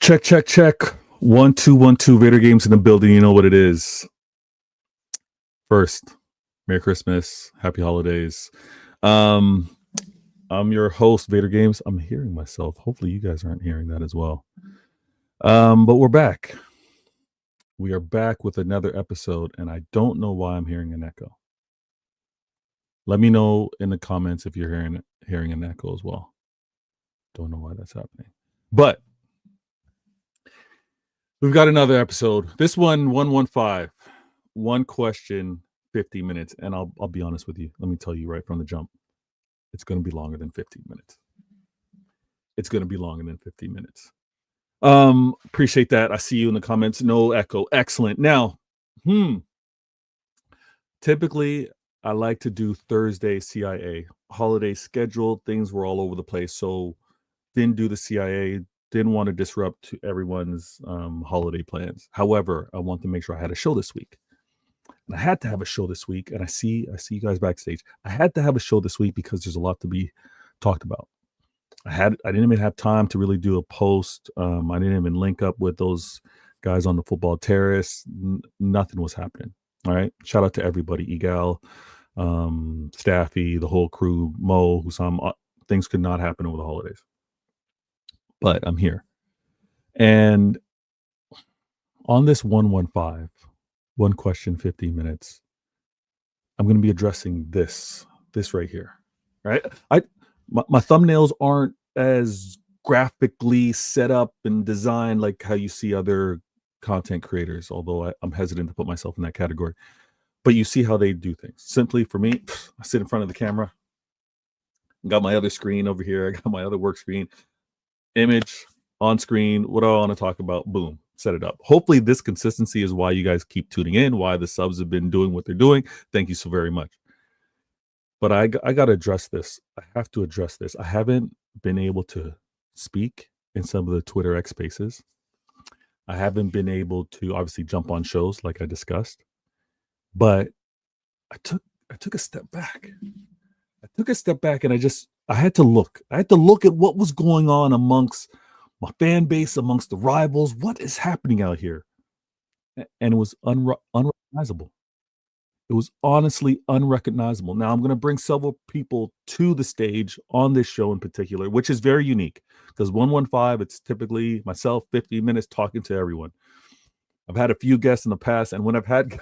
Check, check, check. 1 2 1 2 Vader Games in the building. You know what it is. First, Merry Christmas, Happy Holidays. I'm your host, Vader Games. I'm hearing myself. Hopefully, you guys aren't hearing that as well. But we're back. We are back with another episode, and I don't know why I'm hearing an echo. Let me know in the comments if you're hearing an echo as well. Don't know why that's happening, but we've got another episode. This one, 115, one question, 50 minutes. And I'll be honest with you. Let me tell you right from the jump. It's going to be longer than 15 minutes. It's going to be longer than 15 minutes. Appreciate that. I see you in the comments. No echo. Excellent. Now, typically I like to do Thursday CIA. Holiday schedule. Things were all over the place. So didn't do the CIA. Didn't want to disrupt everyone's holiday plans. However, I want to make sure I had a show this week. And I had to have a show this week. And I see you guys backstage. I had to have a show this week because there's a lot to be talked about. I didn't even have time to really do a post. I didn't even link up with those guys on the football terrace. Nothing was happening. All right. Shout out to everybody. Egal, Staffy, the whole crew, Mo, Husam. Things could not happen over the holidays. But I'm here. And on this 115, one question, 15 minutes, I'm going to be addressing this right here. Right? My thumbnails aren't as graphically set up and designed like how you see other content creators, although I'm hesitant to put myself in that category. But you see how they do things. Simply for me, I sit in front of the camera. Got my other screen over here. I got my other work screen. Image on screen. What do I want to talk about? Boom. Set it up. Hopefully this consistency is why you guys keep tuning in, why the subs have been doing what they're doing. Thank you so very much. But I got to address this. I have to address this. I haven't been able to speak in some of the Twitter X spaces. I haven't been able to obviously jump on shows like I discussed. But I took a step back. And I had to look. I had to look at what was going on amongst my fan base, amongst the rivals. What is happening out here? And it was unrecognizable. It was honestly unrecognizable. Now, I'm going to bring several people to the stage on this show in particular, which is very unique because 115, it's typically myself, 50 minutes talking to everyone. I've had a few guests in the past, and when I've had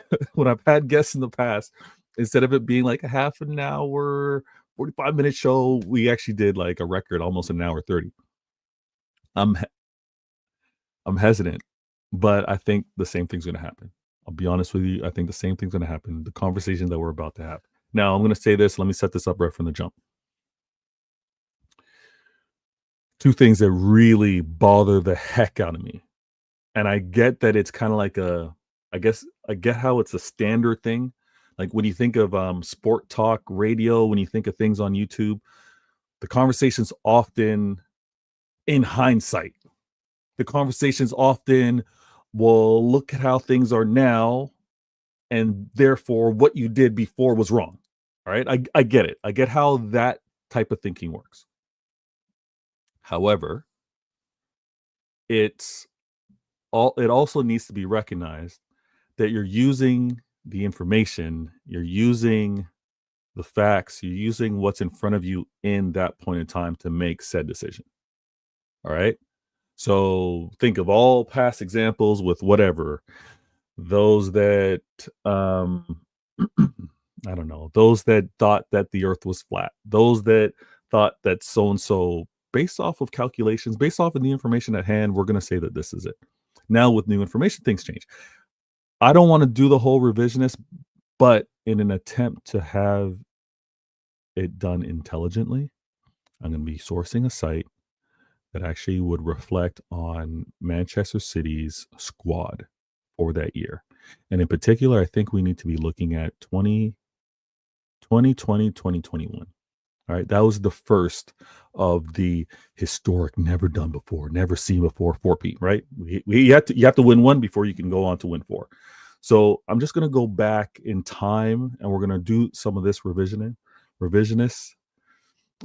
guests in the past, instead of it being like a half an hour, 45-minute show, we actually did like a record, almost an hour 30. I'm hesitant, but I think the same thing's going to happen. I'll be honest with you. I think the same thing's going to happen. The conversation that we're about to have. Now, I'm going to say this. Let me set this up right from the jump. Two things that really bother the heck out of me. And I get that it's kind of like I get how it's a standard thing. Like when you think of sport talk radio, when you think of things on YouTube, the conversation's often in hindsight. The conversation's often, well, look at how things are now, and therefore what you did before was wrong. All right, I get it. I get how that type of thinking works. However, it also needs to be recognized that you're using the information, you're using the facts, you're using what's in front of you in that point in time to make said decision. All right. So think of all past examples with whatever, those that, I don't know, those that thought that the earth was flat, those that thought that so-and-so, based off of calculations, based off of the information at hand, we're going to say that this is it. Now with new information, things change. I don't want to do the whole revisionist, but in an attempt to have it done intelligently, I'm going to be sourcing a site that actually would reflect on Manchester City's squad for that year. And in particular, I think we need to be looking at 2020, 2021. All right. That was the first of the historic, never done before, never seen before 4P, right? You have to win one before you can go on to win four. So I'm just going to go back in time and we're going to do some of this revisionist,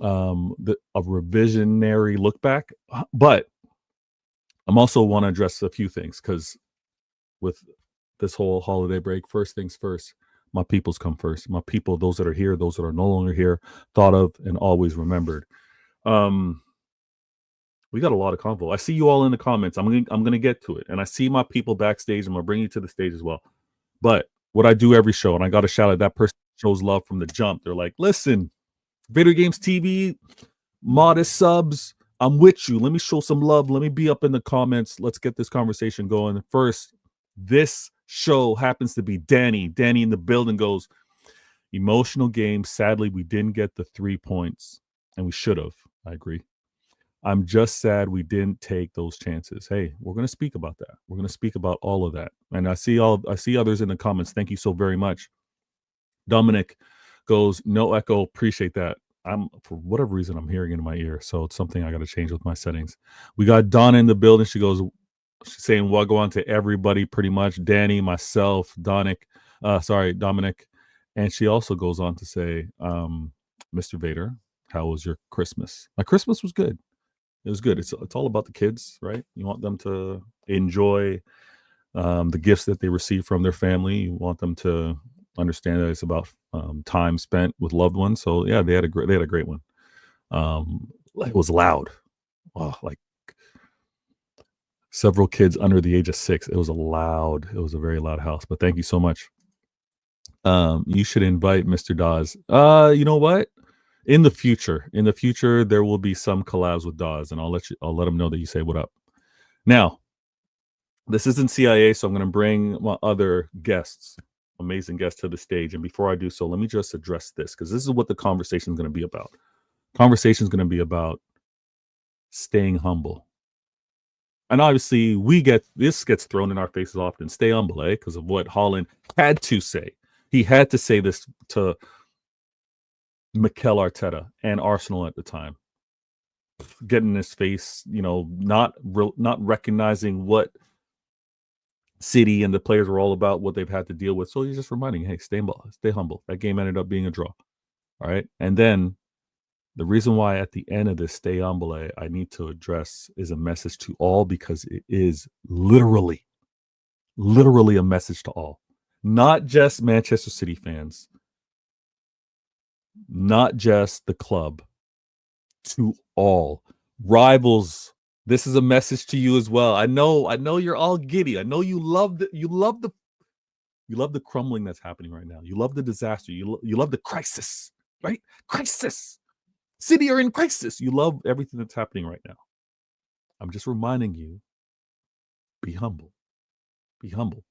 a revisionary look back. But I'm also want to address a few things because with this whole holiday break, first things first, my peoples come first. My people, those that are here, those that are no longer here, thought of and always remembered. We got a lot of convo. I see you all in the comments. I'm gonna get to it, and I see my people backstage. I'm gonna bring you to the stage as well. But what I do every show, and I got to shout out that person shows love from the jump. They're like, listen, Video Games TV, modest subs. I'm with you. Let me show some love. Let me be up in the comments. Let's get this conversation going. First, this show happens to be Danny. Danny in the building goes, emotional game. Sadly, we didn't get the 3 points, and we should have. I agree. I'm just sad we didn't take those chances. Hey, we're going to speak about that. We're going to speak about all of that. And I see others in the comments. Thank you so very much. Dominic goes, no echo. Appreciate that. For whatever reason, I'm hearing it in my ear. So it's something I got to change with my settings. We got Donna in the building. She's saying what go on to everybody pretty much. Danny, myself, Dominic. And she also goes on to say, Mr. Vader, how was your Christmas? My Christmas was good. It was good. It's all about the kids, right? You want them to enjoy the gifts that they receive from their family. You want them to understand that it's about time spent with loved ones. So yeah, they had a great one. It was loud. Oh, like several kids under the age of 6. It was a very loud house. But thank you so much. You should invite Mr. Dawes. You know what? In the future, there will be some collabs with Dawes, and I'll let him know that you say what up. Now, this isn't CIA, so I'm going to bring my other guests, amazing guests, to the stage. And before I do so, let me just address this, because this is what the conversation is going to be about. Conversation is going to be about staying humble. And obviously, this gets thrown in our faces often. Stay humble, because of what Holland had to say. He had to say this to Mikel Arteta and Arsenal at the time. Getting in his face, not recognizing what City and the players were all about, what they've had to deal with. So he's just reminding, hey, stay humble. That game ended up being a draw. All right. And then the reason why at the end of this stay humble, I need to address is a message to all, because it is literally a message to all, not just Manchester City fans, not just the club, to all rivals. This is a message to you as well. I know you're all giddy. I know you love the crumbling that's happening right now. You love the disaster. You love the crisis, right? Crisis. City are in crisis. You love everything that's happening right now. I'm just reminding you, be humble. Be humble.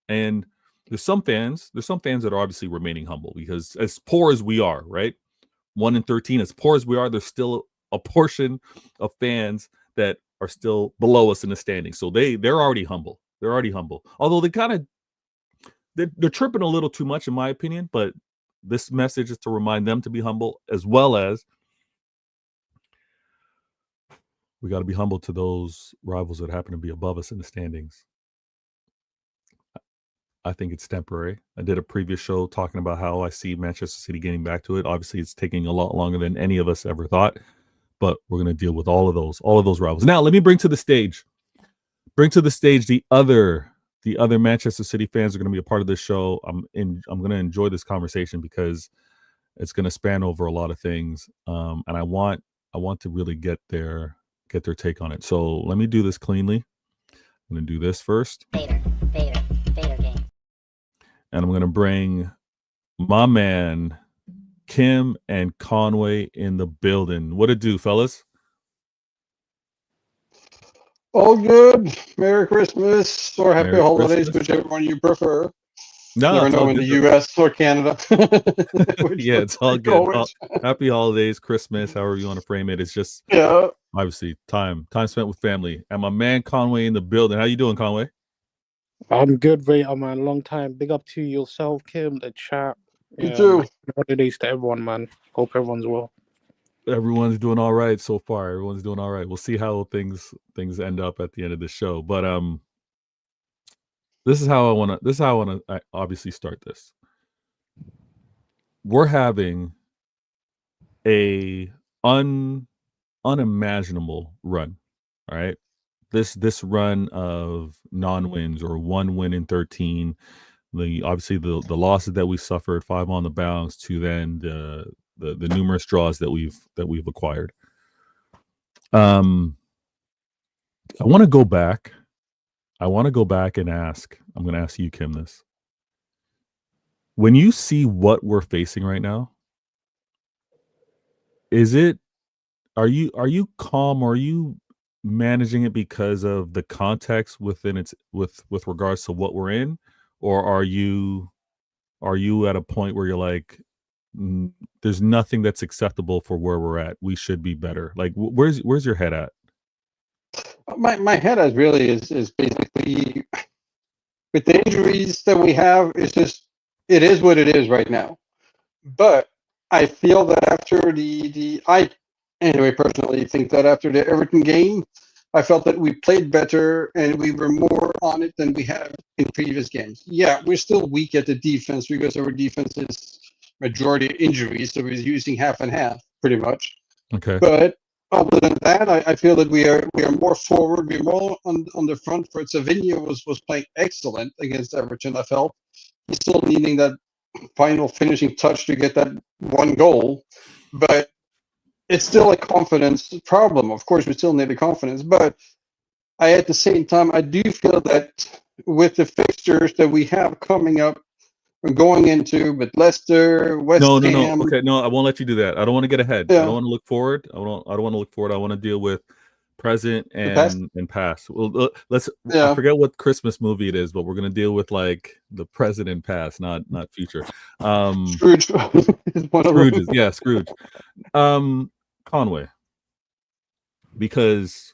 And there's some fans that are obviously remaining humble, because as poor as we are, right? 1 in 13, as poor as we are, there's still a portion of fans that are still below us in the standings. So they're already humble. They're already humble. Although they're tripping a little too much, in my opinion. But this message is to remind them to be humble, as well as we got to be humble to those rivals that happen to be above us in the standings. I think it's temporary. I did a previous show talking about how I see Manchester City getting back to it. Obviously, it's taking a lot longer than any of us ever thought, but we're going to deal with all of those rivals. Now, let me bring to the stage the other Manchester City fans are going to be a part of this show. I'm going to enjoy this conversation because it's going to span over a lot of things, and I want to really get their take on it. So let me do this cleanly. I'm going to do this first. Vader game. And I'm going to bring my man Kim and Conway in the building. What it do, fellas? All good. Merry Christmas or Happy Holidays, whichever one you prefer. No, never know in the U.S. or Canada. Yeah, it's all good. Happy Holidays, Christmas, however you want to frame it. It's just obviously time spent with family. And my man Conway in the building. How you doing, Conway? I'm good, Vader, man. Long time. Big up to yourself, Kim, the chat. You too. Happy holidays to everyone, man. Hope everyone's well. Everyone's doing all right so far. Everyone's doing all right. We'll see how things end up at the end of the show. But this is how I want to obviously start this. We're having a unimaginable run, all right? this run of non-wins or 1 win in 13, obviously the losses that we suffered, 5 on the bounce, to then the numerous draws that we've acquired. I want to go back. And ask. I'm going to ask you, Kim, this. When you see what we're facing right now, are you calm, or are you managing it because of the context within its with regards to what we're in, or are you at a point where you're like, there's nothing that's acceptable for where we're at, we should be better? Like, where's your head at? My head is really is basically, with the injuries that we have, it's just, it is what it is right now. But I feel that after I anyway personally think that after the Everton game, I felt that we played better and we were more on it than we have in previous games. Yeah, we're still weak at the defense because our defense is majority injuries, so we're using half and half pretty much. Okay. But other than that, I feel that we are more forward, we're more on the front foot. Savinho was playing excellent against Everton. I felt he's still needing that final finishing touch to get that one goal, but it's still a confidence problem. Of course, we still need the confidence, but at the same time, I do feel that with the fixtures that we have coming up, we're going into with Leicester, West Ham. Okay, no, I won't let you do that. I don't want to get ahead. Yeah. I don't want to look forward. I don't want to look forward. I want to deal with present and past. Well, let's. Yeah. I forget what Christmas movie it is, but we're gonna deal with like the present and past, not future. Scrooge. Scrooge. Yeah, Scrooge. Conway. Because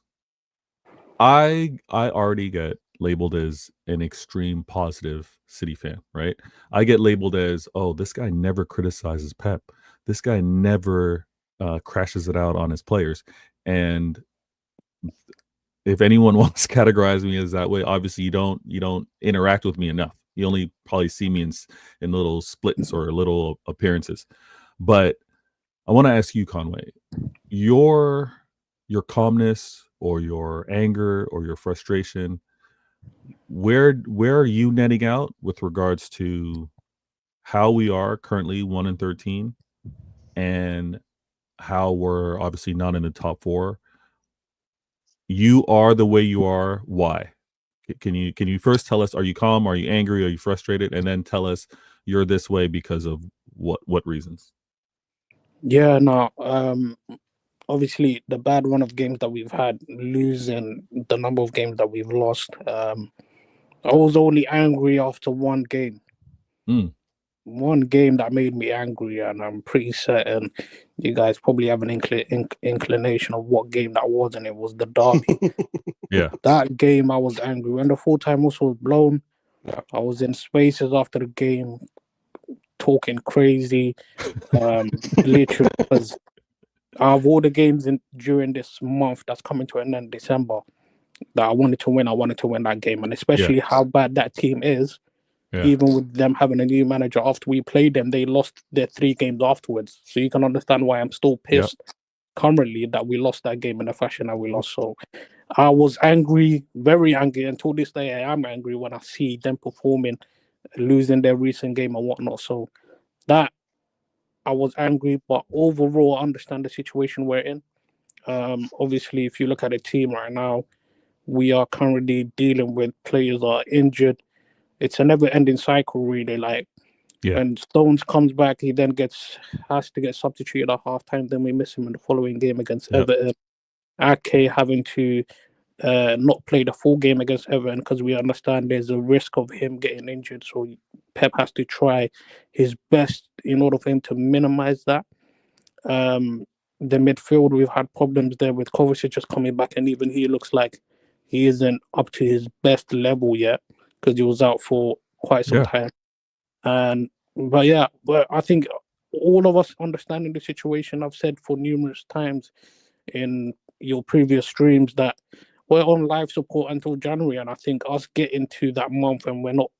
I already get labeled as an extreme positive City fan, right? I get labeled as, oh, this guy never criticizes Pep. This guy never crashes it out on his players. And if anyone wants to categorize me as that way, obviously you don't interact with me enough. You only probably see me in little splits or little appearances. But I want to ask you, Conway, your calmness or your anger or your frustration, where are you netting out with regards to how we are currently 1-13 and how we're obviously not in the top 4? You are the way you are. Why? Can you first tell us, are you calm? Are you angry? Are you frustrated? And then tell us you're this way because of what reasons? Yeah, no. Obviously, the bad run of games that we've had, losing the number of games that we've lost. I was only angry after one game. One game that made me angry, and I'm pretty certain you guys probably have an inclination of what game that was, and it was the derby. Yeah. That game, I was angry. When the full-time whistle was blown, yeah. I was in spaces after the game, talking crazy. Literally, because out of all the games during this month that's coming to an end, December, that I wanted to win that game. And especially how bad that team is, even with them having a new manager, after we played them, they lost their 3 games afterwards. So you can understand why I'm still pissed currently that we lost that game in the fashion that we lost. So I was angry, very angry. Until this day, I am angry when I see them performing, losing their recent game and whatnot. So that, I was angry, but overall, I understand the situation we're in. Obviously, if you look at the team right now, we are currently dealing with players that are injured. It's a never-ending cycle, really. Like, when Stones comes back, he then has to get substituted at halftime. Then we miss him in the following game against Everton. Ake having to not play the full game against Everton because we understand there's a risk of him getting injured. So Pep has to try his best in order for him to minimize that. The midfield, we've had problems there with Kovacic just coming back, and even he looks like he isn't up to his best level yet because he was out for quite some time. But I think all of us understanding the situation, I've said for numerous times in your previous streams that we're on live support until January, and I think us getting to that month, and we're not,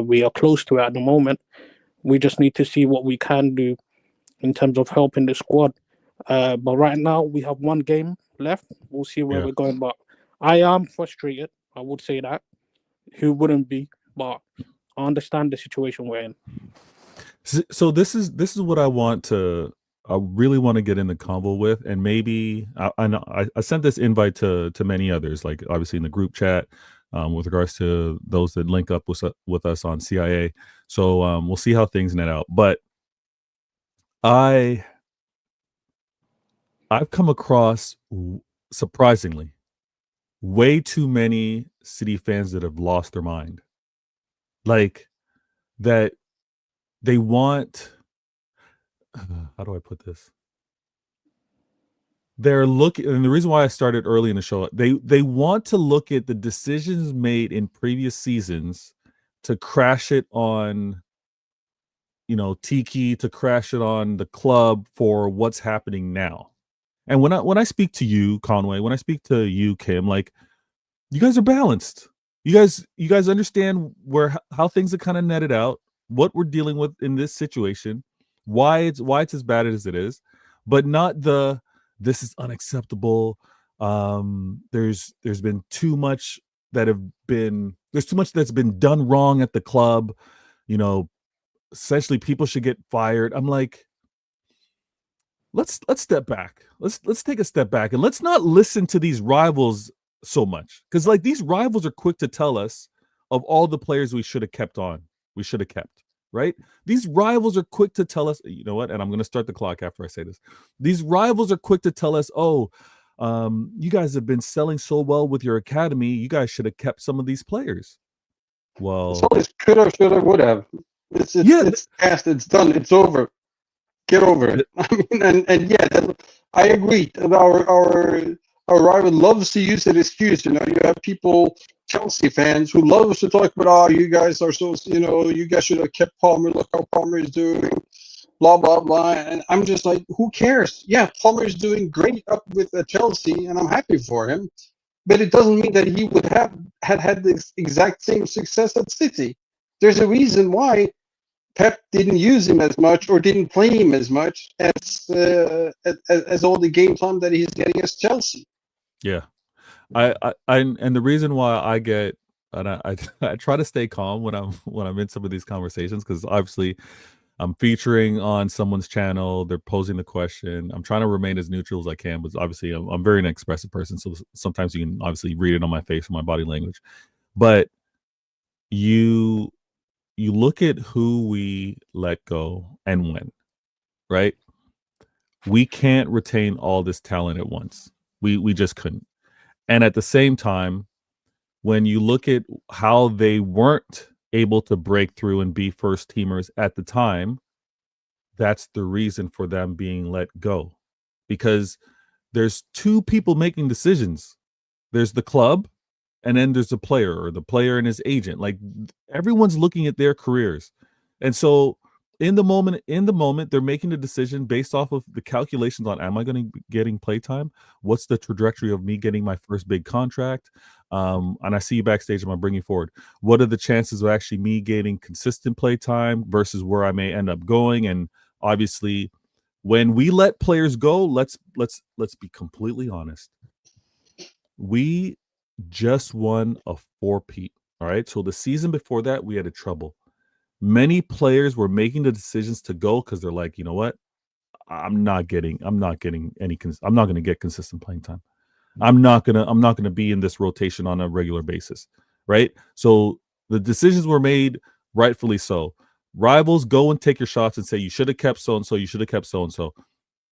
we are close to it at the moment. We just need to see what we can do in terms of helping the squad. But right now we have one game left. We'll see where we're going. But I am frustrated. I would say that. Who wouldn't be? But I understand the situation we're in. So this is what I really want to get in the convo with, and maybe I know I sent this invite to many others, like obviously in the group chat, with regards to those that link up with us on CIA. So we'll see how things net out. But I've come across, surprisingly, way too many City fans that have lost their mind, like that they want. How do I put this? They're looking, and the reason why I started early in the show, they want to look at the decisions made in previous seasons to crash it on, Tiki, to crash it on the club for what's happening now. And when I speak to you, Conway, when I speak to you, Kim, like, you guys are balanced. You guys understand how things are kind of netted out, what we're dealing with in this situation, why it's as bad as it is, but not the this is unacceptable. There's been too much there's too much that's been done wrong at the club. You know, essentially people should get fired. I'm like, let's step back. Let's take a step back and let's not listen to these rivals so much, because like these rivals are quick to tell us of all the players we should have kept, right? These rivals are quick to tell us, you know what, and I'm going to start the clock after I say this. These rivals are quick to tell us, oh, you guys have been selling so well with your academy, you guys should have kept some of these players. Well, It's always coulda, shoulda, would have. Yeah. It's past. It's done. It's over. Get over it. I mean, and yeah, I agree. Our rival loves to use that excuse. You have people, Chelsea fans, who loves to talk about, oh, you guys are so, you guys should have kept Palmer. Look how Palmer is doing. Blah blah blah. And I'm just like, who cares? Yeah, Palmer is doing great up with Chelsea, and I'm happy for him. But it doesn't mean that he would have had the exact same success at City. There's a reason why Pep didn't use him as much or didn't play him as much as all the game time that he's getting as Chelsea. Yeah, I and the reason why I get, and I try to stay calm when I'm in some of these conversations, because obviously I'm featuring on someone's channel, they're posing the question. I'm trying to remain as neutral as I can, but obviously I'm very an expressive person, so sometimes you can obviously read it on my face or my body language. But you look at who we let go and when, right? We can't retain all this talent at once. We just couldn't. And at the same time, when you look at how they weren't able to break through and be first teamers at the time, that's the reason for them being let go. Because there's two people making decisions. There's the club, and then there's the player, or the player and his agent. Like, everyone's looking at their careers. And so in the moment, they're making the decision based off of the calculations on, am I going to be getting playtime? What's the trajectory of me getting my first big contract? And I see you backstage, and I'm bringing forward, what are the chances of actually me getting consistent playtime versus where I may end up going? And obviously, when we let players go, let's be completely honest. We just won a 4-peat. All right. So the season before that, we had a trouble. Many players were making the decisions to go because they're like, you know what? I'm not going to get consistent playing time. I'm not gonna be in this rotation on a regular basis. Right. So the decisions were made, rightfully so. Rivals, go and take your shots and say, you should have kept so and so, you should have kept so and so.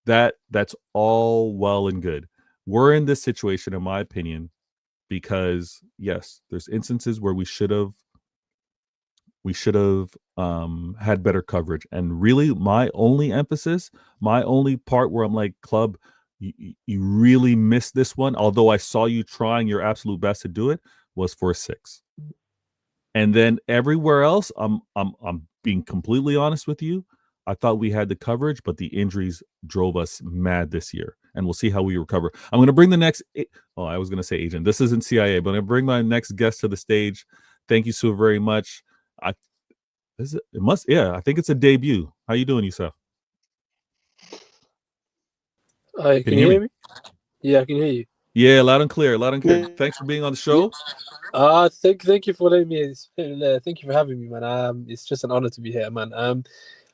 That's all well and good. We're in this situation, in my opinion, because yes, there's instances where we should have had better coverage. And really, my only part where I'm like, club, you really missed this one, although I saw you trying your absolute best to do it, was for a 6. And then everywhere else, I'm being completely honest with you, I thought we had the coverage, but the injuries drove us mad this year. And we'll see how we recover. I'm going to bring the next, I was going to say agent. This isn't CIA, but I'm going to bring my next guest to the stage. Thank you so very much. I think it's a debut. How you doing, Yusuf? Hi, can you hear me? Yeah, I can hear you. Yeah, loud and clear, loud and clear. Yeah. Thanks for being on the show. Thank you for letting me. Thank you for having me, man. It's just an honor to be here, man.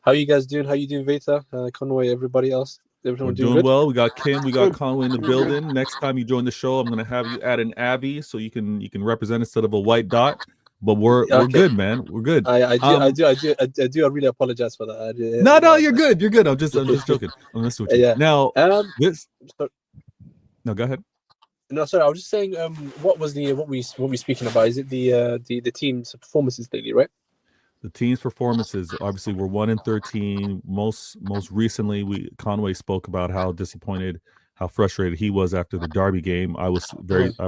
How you guys doing? How you doing, Veta? Conway, everybody else? We're Everyone doing good? well. We got Kim, we got Good. Conway in the We're building. good. Next time you join the show, I'm gonna have you add an Abby so you can represent instead of a white dot. But we're Okay. good, man. We're good. I really apologize for that. No, you're good. You're good. I'm just joking. I'm messing with you. Yeah. Now, this. So- No, go ahead. No, sorry. I was just saying. What we speaking about? Is it the team's performances lately, right? The team's performances. Obviously, we're 1-13. Most recently, Conway spoke about how disappointed, how frustrated he was after the Derby game. I was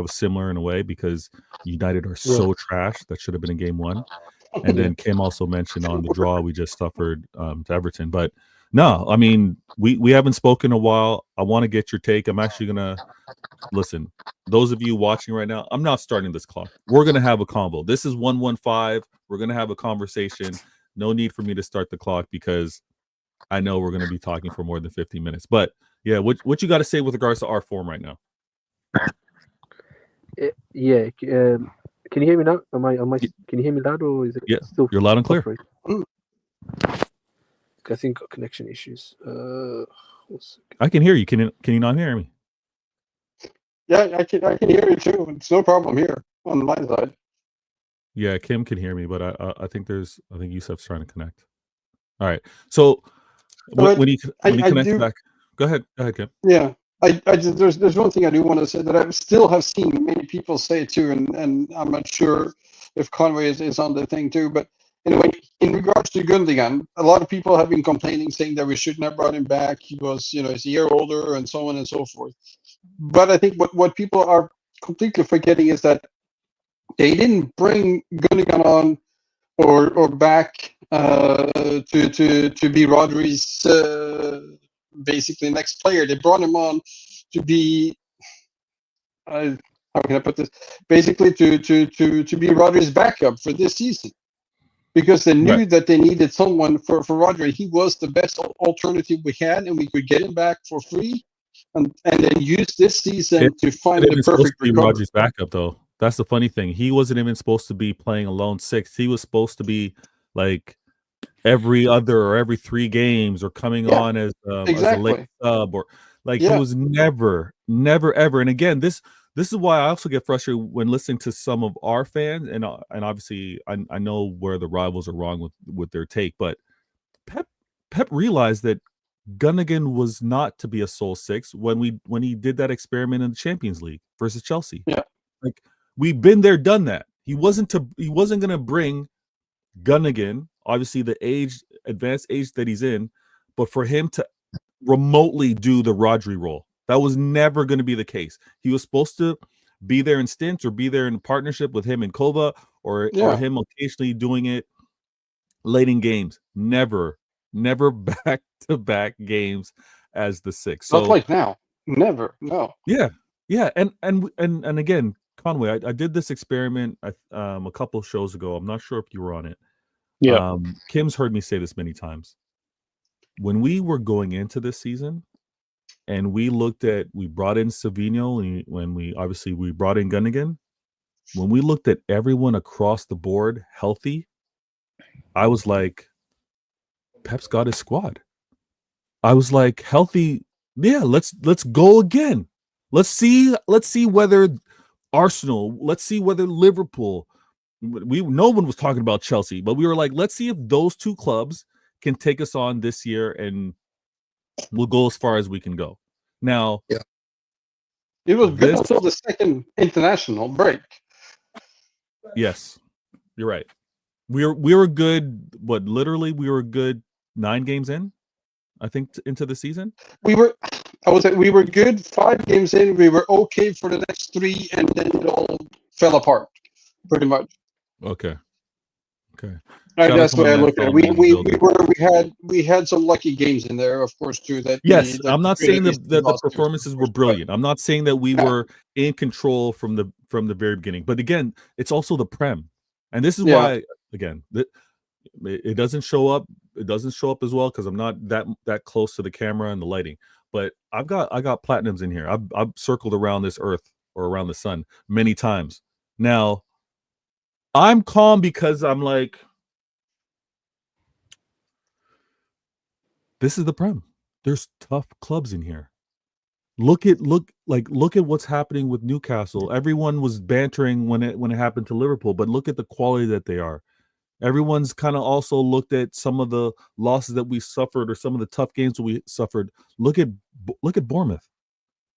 similar in a way because United are so trash. That should have been in game 1. And then Kim also mentioned on the draw we just suffered to Everton. But no, I mean, we haven't spoken in a while. I want to get your take. I'm actually gonna listen. Those of you watching right now, I'm not starting this clock. We're gonna have a convo. This is 115. We're gonna have a conversation. No need for me to start the clock because I know we're gonna be talking for more than 15 minutes. But yeah, what you got to say with regards to our form right now? Yeah. Can you hear me now? Can you hear me loud or is it still? You're loud and clear. I think got connection issues. I can hear you. Can you not hear me? Yeah, I can hear you too. It's no problem here on my side. Yeah, Kim can hear me, but I think Yusuf's trying to connect. All right. So when he connects back, go ahead, Kim. Yeah. There's one thing I do want to say that I still have seen many people say too, and I'm not sure if Conway is on the thing too. But anyway, in regards to Gundogan, a lot of people have been complaining, saying that we shouldn't have brought him back. He was, he's a year older, and so on and so forth. But I think what people are completely forgetting is that they didn't bring Gundogan on or back to be Rodri's basically next player. They brought him on to be how can I put this? Basically to be Rodri's backup for this season, because they knew that they needed someone for Rodri. He was the best alternative we had, and we could get him back for free, and then use this season to find the perfect recovery. Rodri's backup though. That's the funny thing. He wasn't even supposed to be playing a lone 6. He was supposed to be like every other or every 3 games or coming on as a late sub or like he was never ever. And again, this is why I also get frustrated when listening to some of our fans, and obviously I know where the rivals are wrong with their take, but Pep realized that Gundogan was not to be a sole 6 when he did that experiment in the Champions League versus Chelsea. Yeah, like we've been there, done that. He wasn't going to bring Gundogan, obviously the advanced age that he's in, but for him to remotely do the Rodri role, that was never going to be the case. He was supposed to be there in stints or be there in partnership with him and Kova or him occasionally doing it late in games. Never back to back games as the 6. So not like now. Never. No. Yeah. And again, Conway, I did this experiment a couple of shows ago. I'm not sure if you were on it. Yeah. Kim's heard me say this many times. When we were going into this season and we brought in Savinho, and when we brought in Gundogan, when we looked at everyone across the board healthy, I was like, Pep's got his squad. I was like, healthy, yeah, let's go again. Let's see whether Arsenal, let's see whether Liverpool, no one was talking about Chelsea, but we were like, let's see if those 2 clubs can take us on this year, and we'll go as far as we can go. Now, it was good until the second international break. Yes, you're right. We were good. Literally, we were good 9 games in, I think, into the season. We were good 5 games in. We were okay for the next 3, and then it all fell apart, pretty much. Okay. That's the way I look at it. We had some lucky games in there, of course, too. I'm not saying that the performances were brilliant. I'm not saying that we were in control from the very beginning. But again, it's also the Prem, and this is why again it doesn't show up. It doesn't show up as well because I'm not that close to the camera and the lighting. but I got platinums in here. I've circled around this earth or around the sun many times. Now, I'm calm because I'm like, this is the Prem. There's tough clubs in here. Look at what's happening with Newcastle. Everyone was bantering when it happened to Liverpool, but look at the quality that they are. Everyone's kind of also looked at some of the losses that we suffered or some of the tough games that we suffered. Look at Bournemouth.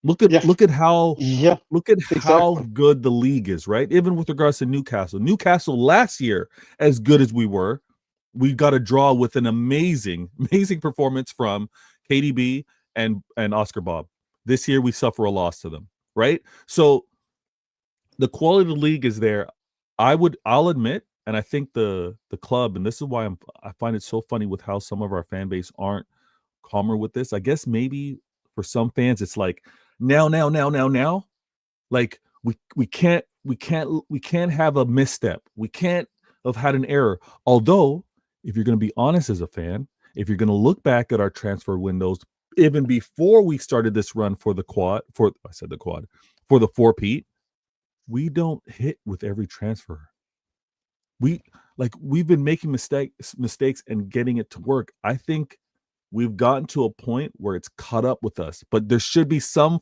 Look at how exactly. good the league is, right? Even with regards to Newcastle. Newcastle last year, as good as we were, we got a draw with an amazing performance from KDB and Oscar Bob. This year we suffer a loss to them, right? So the quality of the league is there. I'll admit, and I think the club, and this is why I find it so funny with how some of our fan base aren't calmer with this. I guess maybe for some fans it's like now. Like we can't have a misstep. We can't have had an error. Although, if you're going to be honest as a fan, if you're going to look back at our transfer windows, even before we started this run for the four-peat, we don't hit with every transfer. We've been making mistakes and getting it to work. I think we've gotten to a point where it's caught up with us, but there should be some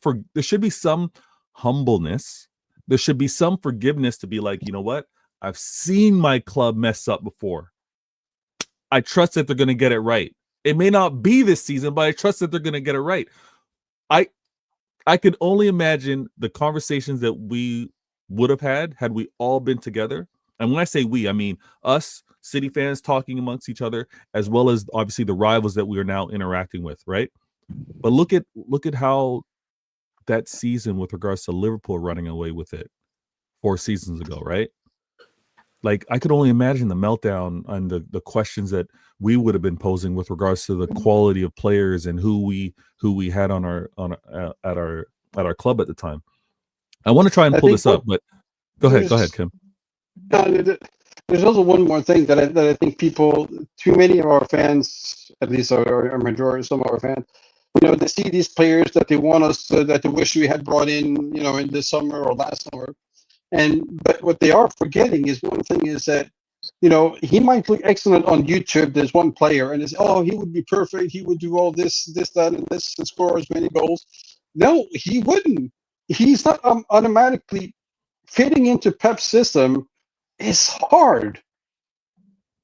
humbleness. There should be some forgiveness to be like, you know what? I've seen my club mess up before. I trust that they're going to get it right. It may not be this season, but I trust that they're going to get it right. I can only imagine the conversations that we would have had we all been together. And when I say we, I mean us, City fans talking amongst each other, as well as obviously the rivals that we are now interacting with, right? But look at how that season with regards to Liverpool running away with it 4 seasons ago, right? Like I could only imagine the meltdown and the questions that we would have been posing with regards to the quality of players and who we had at our club at the time. I want to try and pull this up, but go ahead, Kim. There's also one more thing that I think too many of our fans, at least our majority, some of our fans, they see these players that they want us that they wish we had brought in, in this summer or last summer. But what they are forgetting is one thing is that, he might look excellent on YouTube. There's one player and it's, oh, he would be perfect. He would do all this, that, and this, and score as many goals. No, he wouldn't. He's not automatically fitting into Pep's system. Is hard.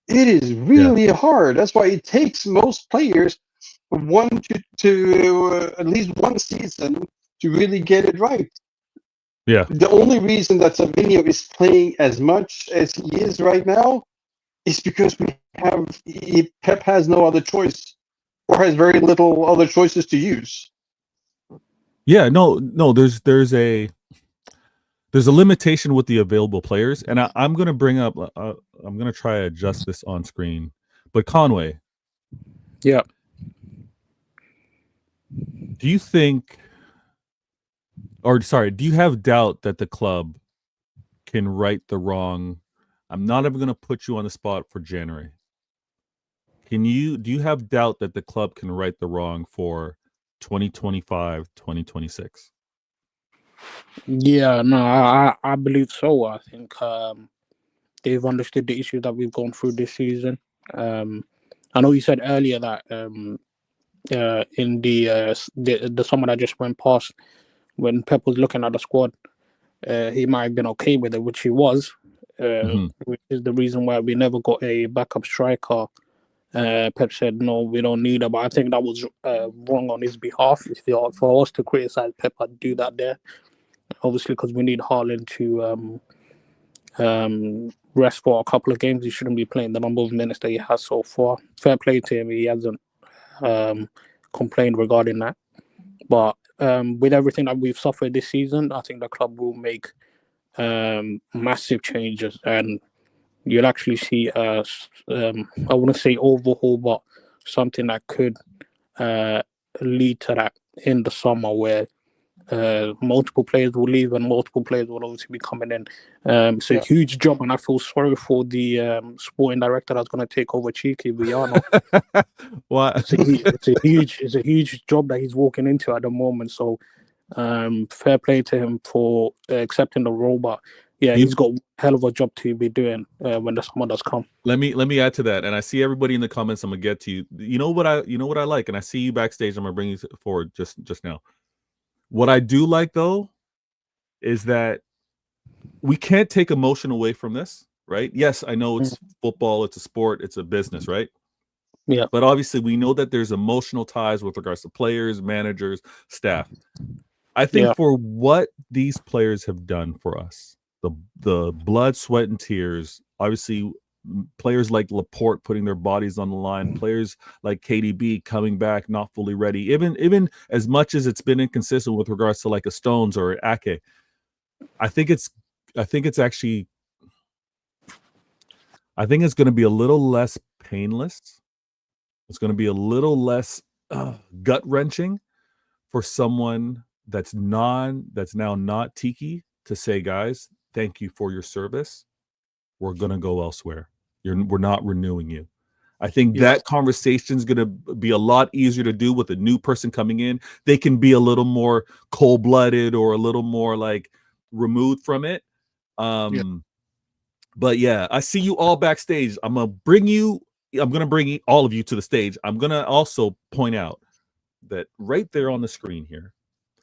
It is really hard. That's why it takes most players one to at least one season to really get it right. Yeah. The only reason that Savinho is playing as much as he is right now is because Pep has no other choice or has very little other choices to use. Yeah, no. There's a limitation with the available players, and I'm going to bring up. I'm going to try to adjust this on screen. But Conway, yeah, do you have doubt that the club can right the wrong? I'm not even going to put you on the spot for January. Do you have doubt that the club can right the wrong for 2025, 2026? Yeah, no, I believe so. I think they've understood the issues that we've gone through this season. I know you said earlier that in the summer that just went past, when Pep was looking at the squad, he might have been okay with it, which he was, which is the reason why we never got a backup striker. Pep said, no, we don't need it. But I think that was wrong on his behalf. For us to criticize Pep, I'd do that there. Obviously, because we need Haaland to rest for a couple of games. He shouldn't be playing the number of minutes that he has so far. Fair play to him. He hasn't complained regarding that. But with everything that we've suffered this season, I think the club will make massive changes, and you'll actually see I wouldn't say overhaul, but something that could lead to that in the summer, where multiple players will leave and multiple players will obviously be coming in. It's a Yeah. huge job, and I feel sorry for the sporting director that's going to take over Cheeky Viano. Why? It's a huge job that he's walking into at the moment. So fair play to him for accepting the role, but yeah, he's got a hell of a job to be doing when the summer does come. Let me add to that, and I see everybody in the comments. I'm gonna get to you. You know what I like, and I see you backstage. I'm gonna bring you forward just now. What I do like though is that we can't take emotion away from this, right? Yes, I know it's football, it's a sport, it's a business, right? Yeah. But obviously, we know that there's emotional ties with regards to players, managers, staff. I think for what these players have done for us, the blood, sweat, and tears, obviously players like Laporte putting their bodies on the line, players like KDB coming back not fully ready, even as much as it's been inconsistent with regards to like a Stones or Ake, I think it's going to be a little less painless. It's going to be a little less gut wrenching for someone that's now not Tiki to say, guys, thank you for your service. We're going to go elsewhere. We're not renewing you. I think that conversation is going to be a lot easier to do with a new person coming in. They can be a little more cold-blooded or a little more like removed from it. But yeah, I see you all backstage. I'm going to bring all of you to the stage. I'm going to also point out that right there on the screen here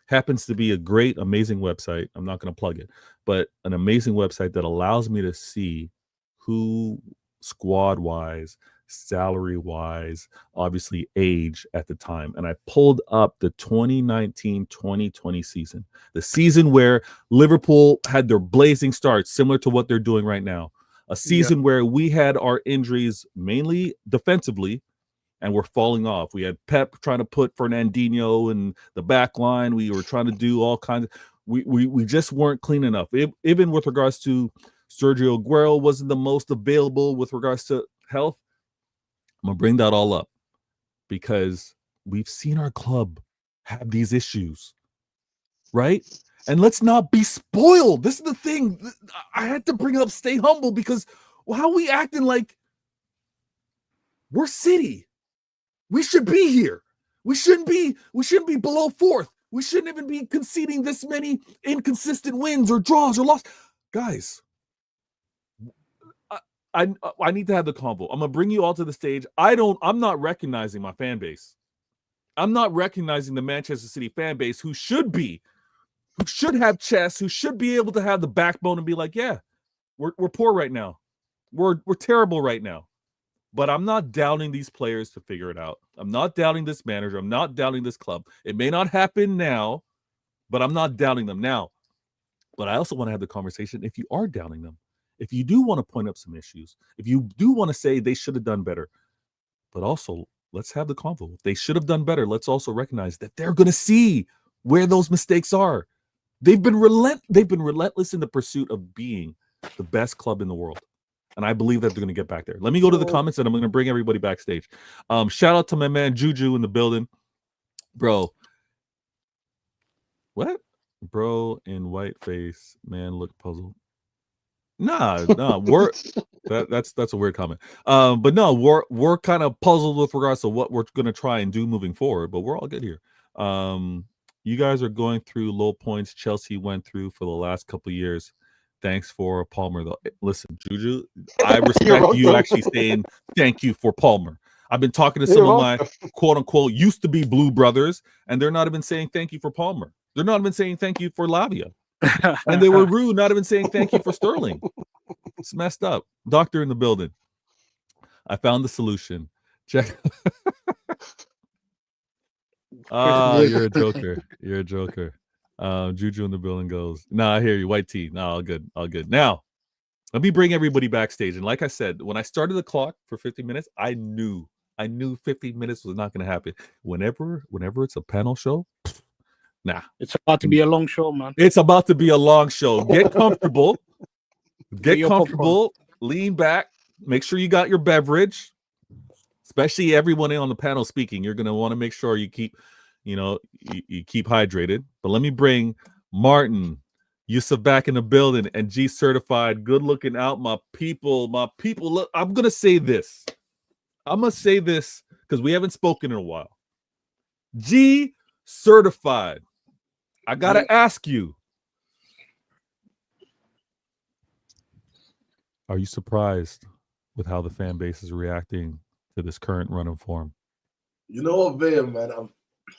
happens to be a great, amazing website. I'm not going to plug it, but an amazing website that allows me to see who squad-wise, salary-wise, obviously age at the time. And I pulled up the 2019-2020 season, the season where Liverpool had their blazing start, similar to what they're doing right now. A season where we had our injuries mainly defensively, and we're falling off. We had Pep trying to put Fernandinho in the back line. We were trying to do all kinds of we just weren't clean enough. Even with regards to Sergio Aguero wasn't the most available with regards to health. I'm gonna bring that all up because we've seen our club have these issues, right? And let's not be spoiled. This is the thing. I had to bring up stay humble because how are we acting like we're City? We should be here. We shouldn't be below fourth. We shouldn't even be conceding this many inconsistent wins or draws or losses. Guys, I need to have the convo. I'm gonna bring you all to the stage. I'm not recognizing my fan base. I'm not recognizing the Manchester City fan base who should have chest, who should be able to have the backbone and be like, yeah, we're poor right now. We're terrible right now. But I'm not doubting these players to figure it out. I'm not doubting this manager. I'm not doubting this club. It may not happen now, but I'm not doubting them now. But I also want to have the conversation if you are doubting them. If you do want to point up some issues, if you do want to say they should have done better, but also let's have the convo. If they should have done better, let's also recognize that they're going to see where those mistakes are. They've been relentless in the pursuit of being the best club in the world. And I believe that they're going to get back there. Let me go to the comments, and I'm going to bring everybody backstage. Shout out to my man Juju in the building. Bro. What? Bro in white face. Man, look puzzled. Nah, that's a weird comment. But no, we're kind of puzzled with regards to what we're going to try and do moving forward, but we're all good here. You guys are going through low points Chelsea went through for the last couple of years. Thanks for Palmer, though. Listen, Juju, I respect you actually saying thank you for Palmer. I've been talking to some of my quote-unquote used-to-be Blue brothers, and they're not even saying thank you for Palmer. They're not even saying thank you for Lavia. And they were rude, not even saying thank you for Sterling. It's messed up. Doctor in the building. I found the solution. Check. You're a joker. You're a joker. Juju in the building goes, nah, I hear you. White tea. No, all good. All good. Now, let me bring everybody backstage. And like I said, when I started the clock for 50 minutes, I knew 50 minutes was not going to happen. Whenever it's a panel show, nah. It's about to be a long show, man. It's about to be a long show. Get comfortable. Get comfortable. Lean back. Make sure you got your beverage. Especially everyone on the panel speaking. You're going to want to make sure you keep you keep hydrated. But let me bring Martin, Yusuf back in the building, and G certified, good looking out, my people. Look, I'm gonna say this because we haven't spoken in a while. G certified. I gotta ask you, are you surprised with how the fan base is reacting to this current run of form? You know what, man?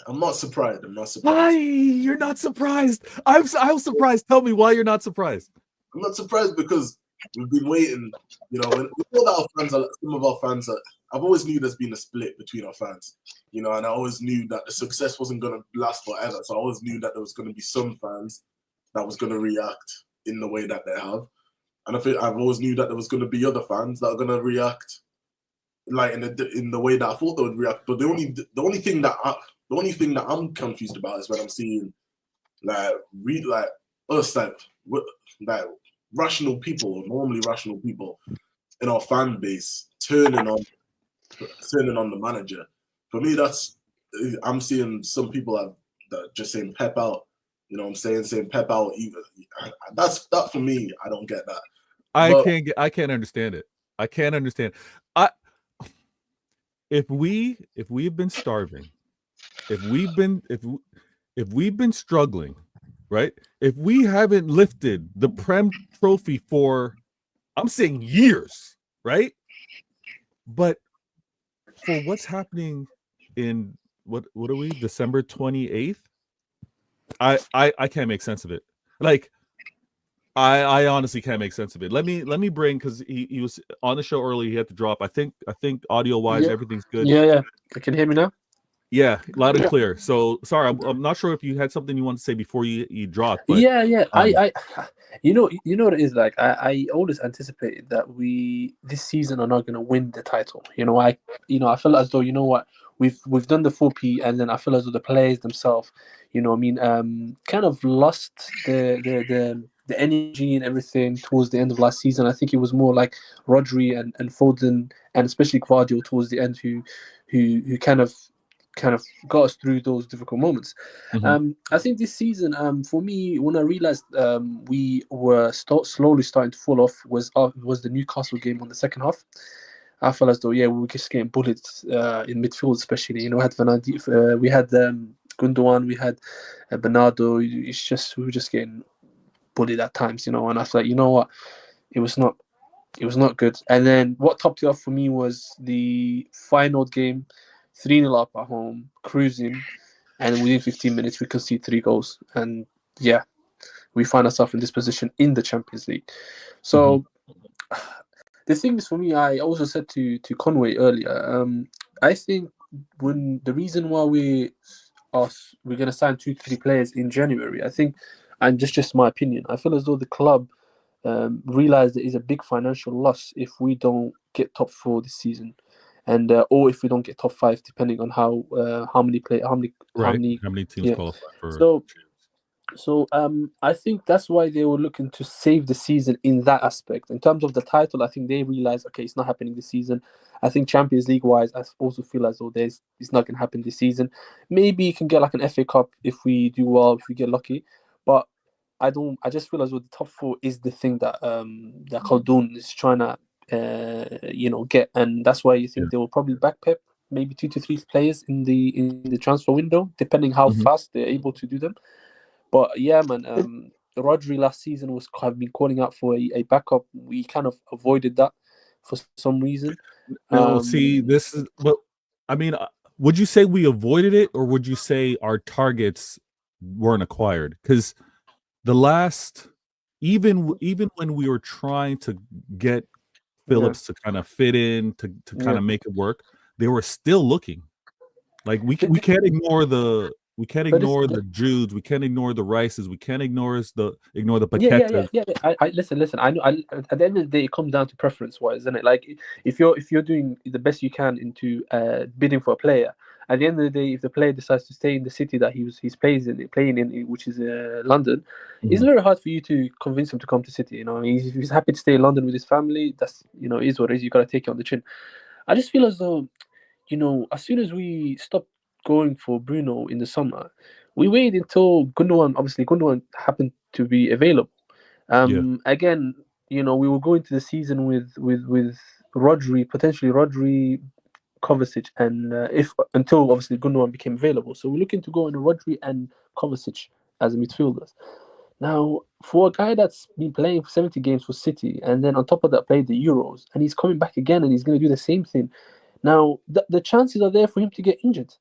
I'm not surprised. I'm not surprised. Why? You're not surprised? I'm surprised. Tell me why you're not surprised. I'm not surprised because we've been waiting. You know, when we know that our fans are some of our fans are. I've always knew there's been a split between our fans. You know, and I always knew that the success wasn't going to last forever. So I always knew that there was going to be some fans that was going to react in the way that they have, and I think I've always knew that there was going to be other fans that are going to react like in the way that I thought they would react. But the only thing that I'm confused about is when I'm seeing like us like rational people, normally rational people in our fan base turning on the manager. For me, I'm seeing some people that are just saying Pep out. You know what I'm saying Pep out. Even that for me, I don't get that. I can't understand it. I can't understand. If we've been starving, if we've been struggling, right? If we haven't lifted the Prem trophy for, I'm saying years, right? But for what's happening in what are we, December 28th? I can't make sense of it. Like I honestly can't make sense of it. Let me bring, because he was on the show early. He had to drop. I think audio wise, everything's good. Yeah. Can you hear me now? Yeah, loud and clear. So sorry, I'm not sure if you had something you want to say before you dropped. But, Yeah. I you know what it is like. I always anticipated that this season are not going to win the title. I feel as though, you know what, we've done the 4P, and then I feel as though the players themselves, kind of lost the energy and everything towards the end of last season. I think it was more like Rodri and Foden, and especially Guardiola towards the end, who kind of got us through those difficult moments. I think this season, for me, when I realized we were slowly starting to fall off, was the Newcastle game on the second half. I felt as though, we were just getting bullied in midfield, especially. We had we had Gundogan, we had Bernardo. It's just, we were just getting bullied at times, and I thought, you know what, it was not good. And then what topped it off for me was the final game, 3-0 up at home, cruising, and within 15 minutes we concede 3 goals, and we find ourselves in this position in the Champions League. So the thing is, for me, I also said to Conway earlier, I think when the reason why we're going to sign 2-3 players in January, I think, and just my opinion, I feel as though the club realize there is a big financial loss if we don't get top 4 this season, and or if we don't get top 5, depending on how many teams qualify for. So I think that's why they were looking to save the season in that aspect. In terms of the title, I think they realized, okay, it's not happening this season. I think Champions League wise, I also feel as though it's not going to happen this season. Maybe you can get like an FA Cup if we do well, if we get lucky, but I just feel as though the top 4 is the thing that that Khaldoon is trying to get, and that's why you think they will probably back Pep, maybe 2 to 3 players in the transfer window, depending how fast they're able to do them. But man, Rodri last season have been calling out for a backup. We kind of avoided that for some reason. No, see, this is, but I mean, would you say we avoided it, or would you say our targets weren't acquired? Because the last, even when we were trying to get Phillips to kind of fit in, to kind of make it work, they were still looking. Like we can't ignore the Judes, we can't ignore the Rices, we can't ignore the Paquetas. I listen. I know. At the end of the day, it comes down to preference, wise, isn't it? Like if you're doing the best you can into bidding for a player, at the end of the day, if the player decides to stay in the city that he's playing in, which is London, it's very hard for you to convince him to come to City. If he's happy to stay in London with his family, that's is what it is. You got to take it on the chin. I just feel as though, as soon as we stop going for Bruno in the summer, we waited until Gundogan. Obviously, Gundogan happened to be available. Again, we were going to the season with Rodri, potentially Rodri, Kovacic, and if until obviously Gundogan became available. So we're looking to go into Rodri and Kovacic as midfielders. Now, for a guy that's been playing for 70 games for City, and then on top of that played the Euros, and he's coming back again and he's going to do the same thing. Now, the chances are there for him to get injured.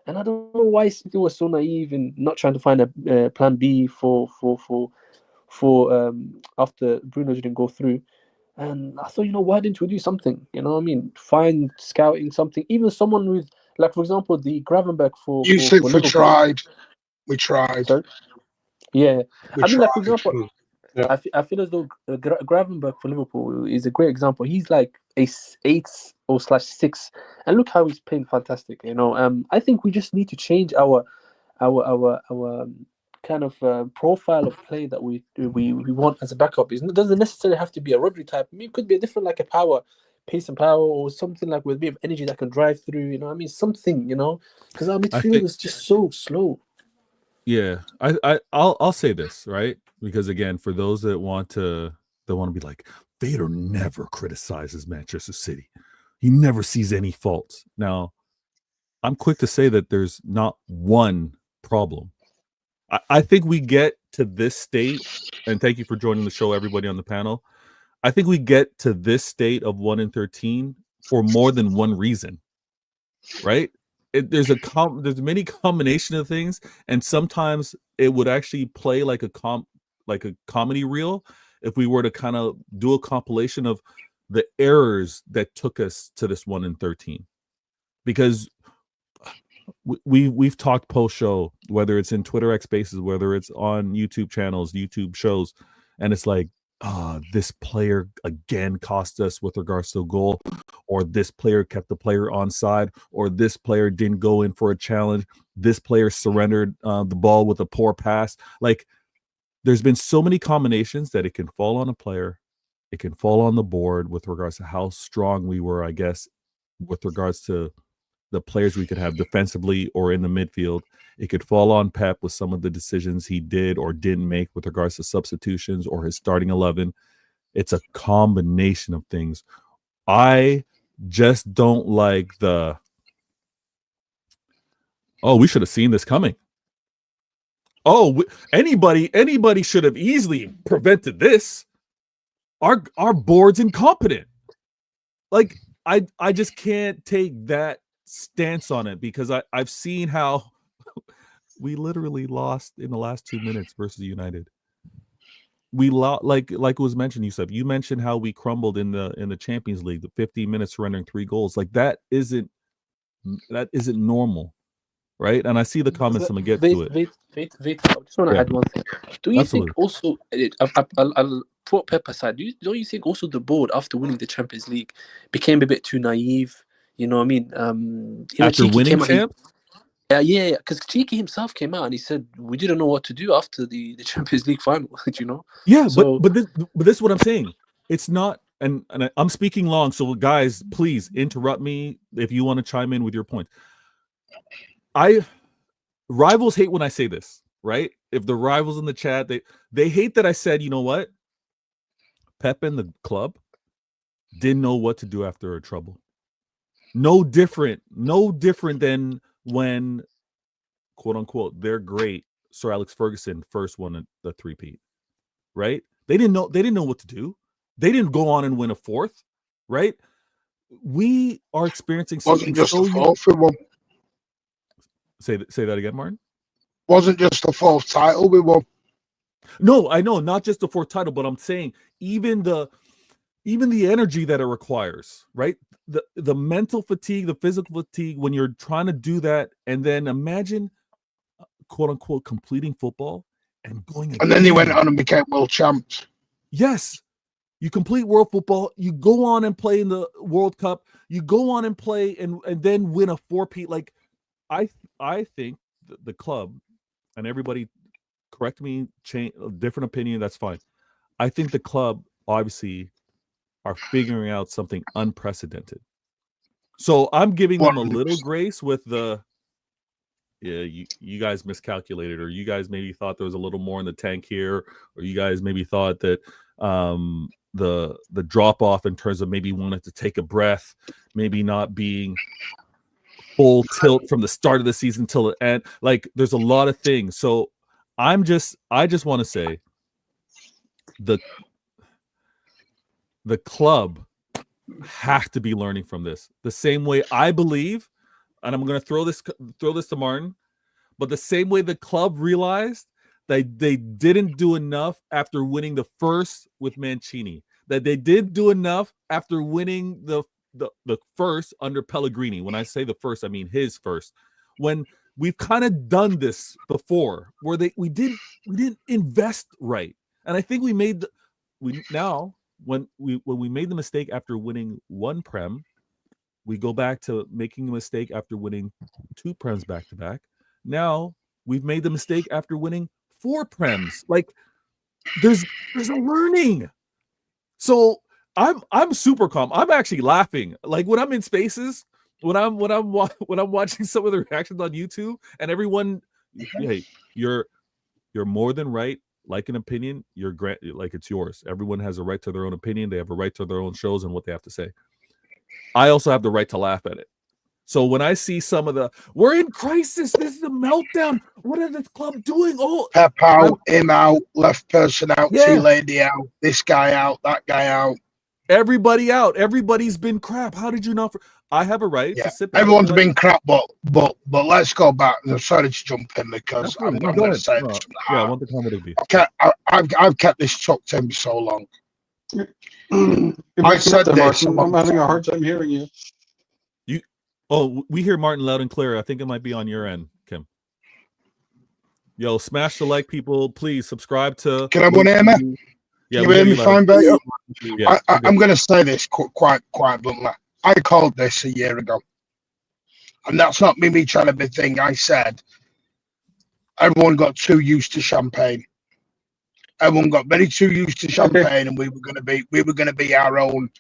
And I don't know why City was so naive in not trying to find a plan B for after Bruno didn't go through. And I thought, why didn't we do something? You know what I mean? Find scouting something, even someone with, like, for example, the Gravenberg for Liverpool. tried. We tried. Sorry? Yeah. We I mean, like, for tried. example, Yeah. I feel as though Gravenberg for Liverpool is a great example. He's like a 8 or /6, and look how he's playing fantastic. I think we just need to change our kind of profile of play that we want as a backup. It doesn't necessarily have to be a Rodri type. I mean, it could be a different, like a pace and power, or something like with a bit of energy that can drive through. I mean, something. Because our midfield is just so slow. Yeah, I'll say this, right? Because again, for those that want to be like, Vader never criticizes Manchester City. He never sees any faults. Now, I'm quick to say that there's not one problem. I think we get to this state, and thank you for joining the show, everybody on the panel. I think we get to this state of 1-13 for more than one reason, right? There's many combination of things, and sometimes it would actually play like a comedy reel if we were to kind of do a compilation of the errors that took us to this 1-13, because we've talked post show, whether it's in Twitter X Spaces, whether it's on YouTube channels, YouTube shows, and it's like, this player again cost us with regards to a goal, or this player kept the player onside, or this player didn't go in for a challenge, this player surrendered the ball with a poor pass. Like, there's been so many combinations that it can fall on a player, it can fall on the board with regards to how strong we were, I guess, with regards to the players we could have defensively or in the midfield. It could fall on Pep with some of the decisions he did or didn't make with regards to substitutions or his starting 11. It's a combination of things. I just don't like we should have seen this coming. Anybody should have easily prevented this. Our board's incompetent. Like, I just can't take that stance on it, because I've seen how we literally lost in the last 2 minutes versus United. We lost, like it was mentioned, Yusuf. You mentioned how we crumbled in the Champions League, the 15 minutes surrendering 3 goals. Like, that isn't normal, right? And I see the comments. I'm gonna get to it. Wait. I just want to add one thing. Do you Absolutely. think also? I'll put Pep aside. Don't you think also the board, after winning the Champions League, became a bit too naive? You know what I mean? After Cheeky winning came out, champ? yeah, because Cheeky himself came out and he said we didn't know what to do after the Champions League final. Yeah, So, but this is what I'm saying. It's not, and I'm speaking long, so guys, please interrupt me if you want to chime in with your point. Rivals hate when I say this, right? If the rivals in the chat, they hate that I said, you know what? Pep and the club didn't know what to do after a trouble. No different than when, quote unquote, they're great Sir Alex Ferguson first won the 3-peat, right? They didn't know what to do. They didn't go on and win a 4th, right? We are experiencing something. Wasn't just the 4th we won. Say that again, Martin. Wasn't just the 4th title we won. No, I know, not just the 4th title, but I'm saying even the energy that it requires, right? The mental fatigue, the physical fatigue when you're trying to do that, and then imagine, quote unquote, completing football and going again. And then he went on and became world champs. Yes. You complete world football, you go on and play in the World Cup, you go on and play and then win a 4-peat. Like, I think the club, and everybody correct me, change a different opinion, that's fine. I think the club obviously are figuring out something unprecedented. So I'm giving them a little grace with the yeah, you guys miscalculated, or you guys maybe thought there was a little more in the tank here, or you guys maybe thought that the drop off in terms of maybe wanting to take a breath, maybe not being full tilt from the start of the season till the end. Like there's a lot of things. So I just want to say the club have to be learning from this. The same way I believe, and I'm going to throw this to Martin, but the same way the club realized that they didn't do enough after winning the first with Mancini, that they did do enough after winning the first under Pellegrini. When I say the first, I mean his first. When we've kind of done this before, where we didn't invest right, and I think we made when we made the mistake after winning one Prem, we go back to making a mistake after winning 2 Prems back to back. Now we've made the mistake after winning 4 Prems. Like there's a learning. So I'm super calm. I'm actually laughing. Like when I'm in spaces, when I'm watching some of the reactions on YouTube, and everyone, hey, you're more than right. Like an opinion, like it's yours. Everyone has a right to their own opinion. They have a right to their own shows and what they have to say. I also have the right to laugh at it. So when I see some of we're in crisis. This is a meltdown. What is this club doing? Oh, Pep out, him out, left person out, Yeah. T-lady out, this guy out, that guy out. everybody out. Everybody's been crap. How did you not? I have a right to sit back. Everyone's and be been crap, but let's go back. I'm sorry to jump in because I'm Absolutely. No, going go to say ahead. this from the Yeah, I heart. want the comedy to be. I've kept this tucked in for so long. You're I breaking said up there, this. Martin. I'm having a hard time hearing you. Oh, we hear Martin loud and clear. I think it might be on your end, Kim. Yo, smash the like, people. Please subscribe to. Can everyone hear me? Yeah, Can we you hear me loud. fine, Beto? Yeah, I'm going to say this quite bluntly. I called this a year ago. And that's not me trying to be thing. I said everyone got too used to champagne. Everyone got very too used to champagne, and we were going to be our own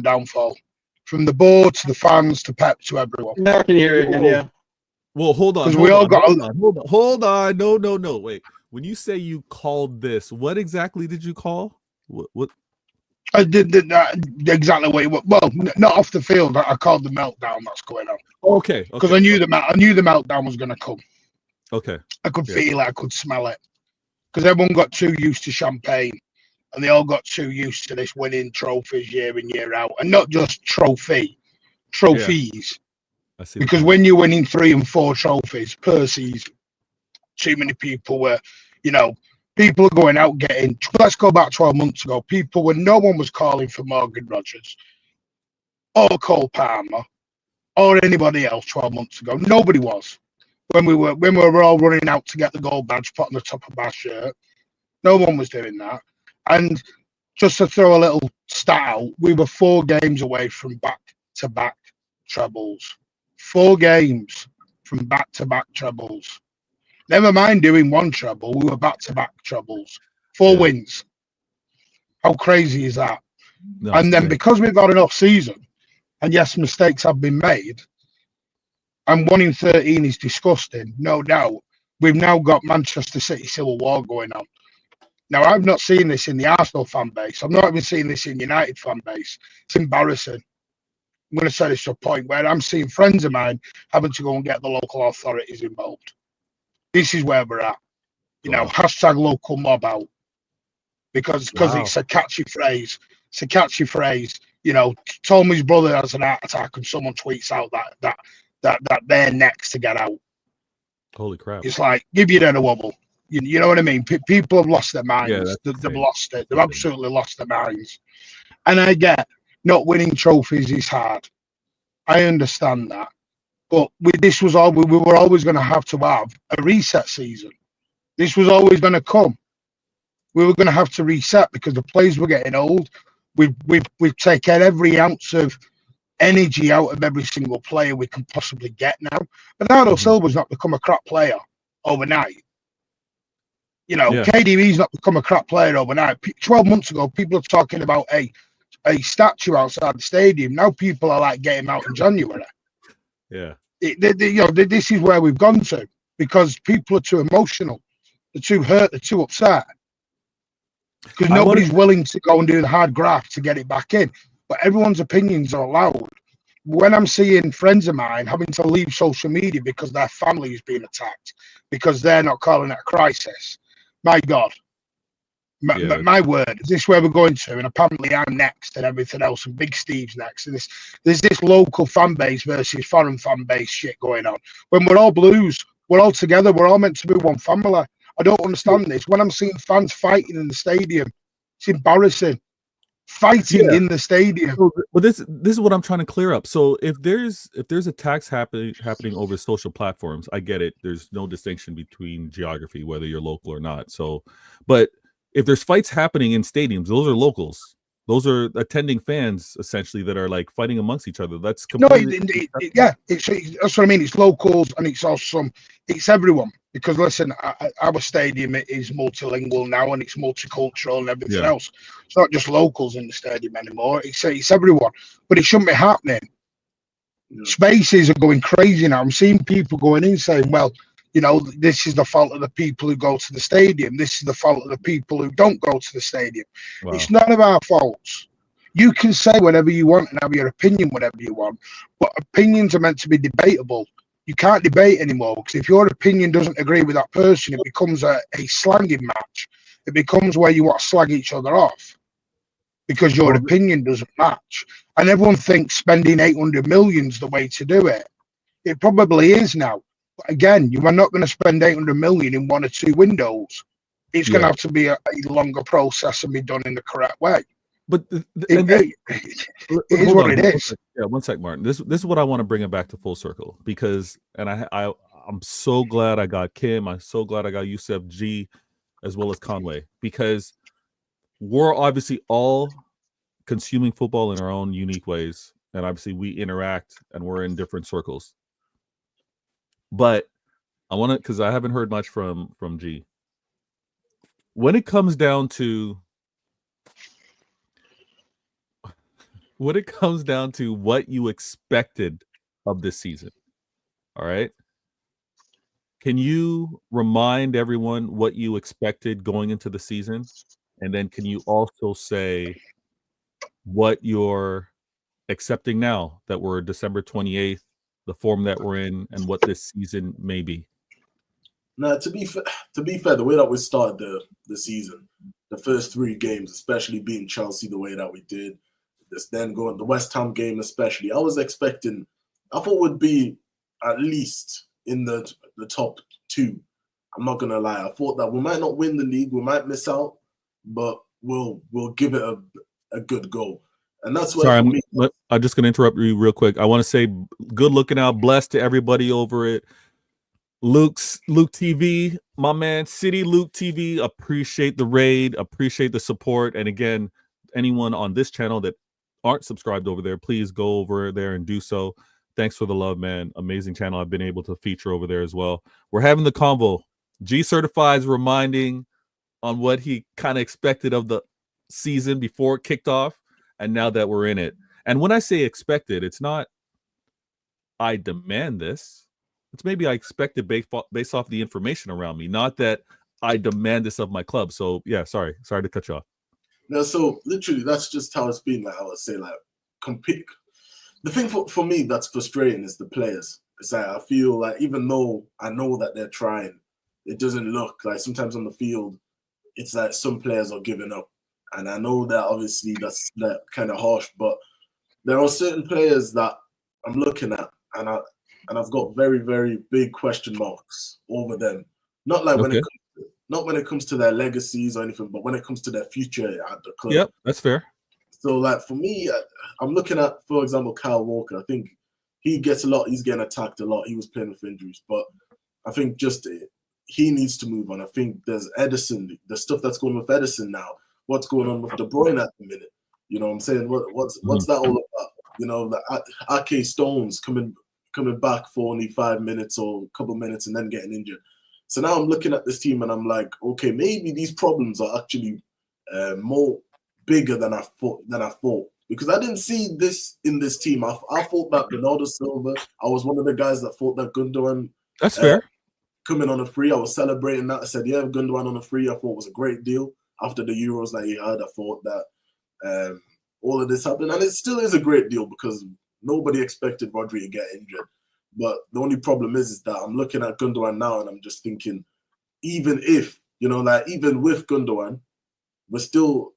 downfall. From the board to the fans to Pep to everyone. Now I can hear you again, yeah. Well, hold on. Hold on. No. Wait. When you say you called this, what exactly did you call? What? I did exactly what it was. Well, not off the field. I called the meltdown that's going on. Okay. Because I knew the meltdown was going to come. Okay. I could feel it. I could smell it. Because everyone got too used to champagne, and they all got too used to this winning trophies year in year out, and not just trophies. I see. Because when you're winning 3 and 4 trophies per season, too many people were, people are going out getting. Let's go back 12 months ago. No one was calling for Morgan Rogers or Cole Palmer or anybody else 12 months ago. Nobody was. When we were all running out to get the gold badge put on the top of our shirt, no one was doing that. And just to throw a little stat out, we were 4 games away from back-to-back trebles. 4 games from back-to-back trebles. Never mind doing 1 treble, we were back-to-back trebles. 4 wins. How crazy is that? No, and then because we've had an off season, and yes, mistakes have been made, and 1 in 13 is disgusting, no doubt. We've now got Manchester City Civil War going on. Now, I've not seen this in the Arsenal fan base. I've not even seen this in United fan base. It's embarrassing. I'm going to say this to a point where I'm seeing friends of mine having to go and get the local authorities involved. This is where we're at. Hashtag local mob out. Because it's a catchy phrase. It's a catchy phrase. Tommy's brother has an heart attack and someone tweets out that they're next to get out. Holy crap. It's like, give your head a wobble. You know what I mean? People have lost their minds. Yeah, They've lost it. They've absolutely lost their minds. And I get not winning trophies is hard. I understand that. But we were always going to have a reset season. This was always going to come. We were going to have to reset because the players were getting old. We've taken every ounce of energy out of every single player we can possibly get now. Bernardo Silva's not become a crap player overnight. KDB's not become a crap player overnight. 12 months ago, people are talking about a statue outside the stadium. Now people are like getting him out in January. Yeah. This is where we've gone to because people are too emotional, they're too hurt, they're too upset because nobody's willing to go and do the hard graft to get it back in. But everyone's opinions are allowed. When I'm seeing friends of mine having to leave social media because their family is being attacked, because they're not calling it a crisis, my God, my word, is this where we're going to? And apparently I'm next and everything else, and Big Steve's next. And there's this local fan base versus foreign fan base shit going on. When we're all Blues, we're all together, we're all meant to be one family. I don't understand this. When I'm seeing fans fighting in the stadium, it's embarrassing. Fighting in the stadium. So, but this is what I'm trying to clear up. So if there's attacks happening over social platforms, I get it. There's no distinction between geography, whether you're local or not. So, but if there's fights happening in stadiums, those are locals. Those are attending fans essentially that are like fighting amongst each other. That's completely that's what I mean. It's locals and it's also it's everyone. Because listen, our stadium is multilingual now and it's multicultural and everything else. It's not just locals in the stadium anymore. It's everyone, but it shouldn't be happening. Spaces are going crazy now. I'm seeing people going in saying, "Well, this is the fault of the people who go to the stadium. This is the fault of the people who don't go to the stadium." Wow. It's none of our faults. You can say whatever you want and have your opinion whatever you want, but opinions are meant to be debatable. You can't debate anymore because if your opinion doesn't agree with that person, it becomes a slanging match. It becomes where you want to slag each other off because your opinion doesn't match. And everyone thinks spending 800 million is the way to do it. It probably is now. But again, you are not going to spend 800 million in 1 or 2 windows. It's going to have to be a longer process and be done in the correct way. But it is what it is. One sec, Martin. This is what I want to bring it back to full circle because, and I'm so glad I got Kim. I'm so glad I got Yusef G, as well as Conway, because we're obviously all consuming football in our own unique ways, and obviously we interact and we're in different circles. But I want to, because I haven't heard much from G. When it comes down to what you expected of this season, all right? Can you remind everyone what you expected going into the season? And then can you also say what you're accepting now that we're December 28th, the form that we're in, and what this season may be? Now, to be fair, the way that we started the season, the first 3 games, especially beating Chelsea the way that we did, then going the West Ham game especially, I thought would be at least in the top 2. I'm not gonna lie. I thought that we might not win the league, we might miss out, but we'll give it a good go. And that's where I'm just gonna interrupt you real quick. I want to say good looking out, blessed to everybody over at Luke TV, my man, City Luke TV. Appreciate the raid, appreciate the support, and again, anyone on this channel that aren't subscribed over there, please go over there and do so. Thanks for the love, man. Amazing channel. I've been able to feature over there as well. We're having the convo. G Certified's reminding on what he kind of expected of the season before it kicked off, and now that we're in it. And when I say expected, it's not I demand this. It's maybe I expected based off the information around me, not that I demand this of my club. So yeah, sorry to cut you off. No, so literally that's just how it's been. Like I would say, like compete. The thing for me that's frustrating is the players. It's like I feel like even though I know that they're trying, it doesn't look like sometimes on the field, it's like some players are giving up. And I know that obviously that's like kind of harsh, but there are certain players that I'm looking at and I've got very, very big question marks over them. Not like when it comes to their legacies or anything, but when it comes to their future at the club. Yep, that's fair. So, like for me, I'm looking at, for example, Kyle Walker. I think he gets a lot. He's getting attacked a lot. He was playing with injuries, but I think just he needs to move on. I think there's Edison, the stuff that's going with Edison now. What's going on with De Bruyne at the minute? You know what I'm saying? What's that all about? You know, the Ake Stones coming back for only 5 minutes or a couple minutes and then getting injured. So now I'm looking at this team and I'm like, okay, maybe these problems are actually more bigger than I thought. because I didn't see this in this team. I thought that Bernardo Silva, I was one of the guys that thought that Gundogan That's fair. coming on a free, I was celebrating that. I said, yeah, Gundogan on a free, I thought was a great deal. After the Euros that he had, I thought that all of this happened. And it still is a great deal because nobody expected Rodri to get injured. But the only problem is that I'm looking at Gundogan now and I'm just thinking, even if, even with Gundogan, we still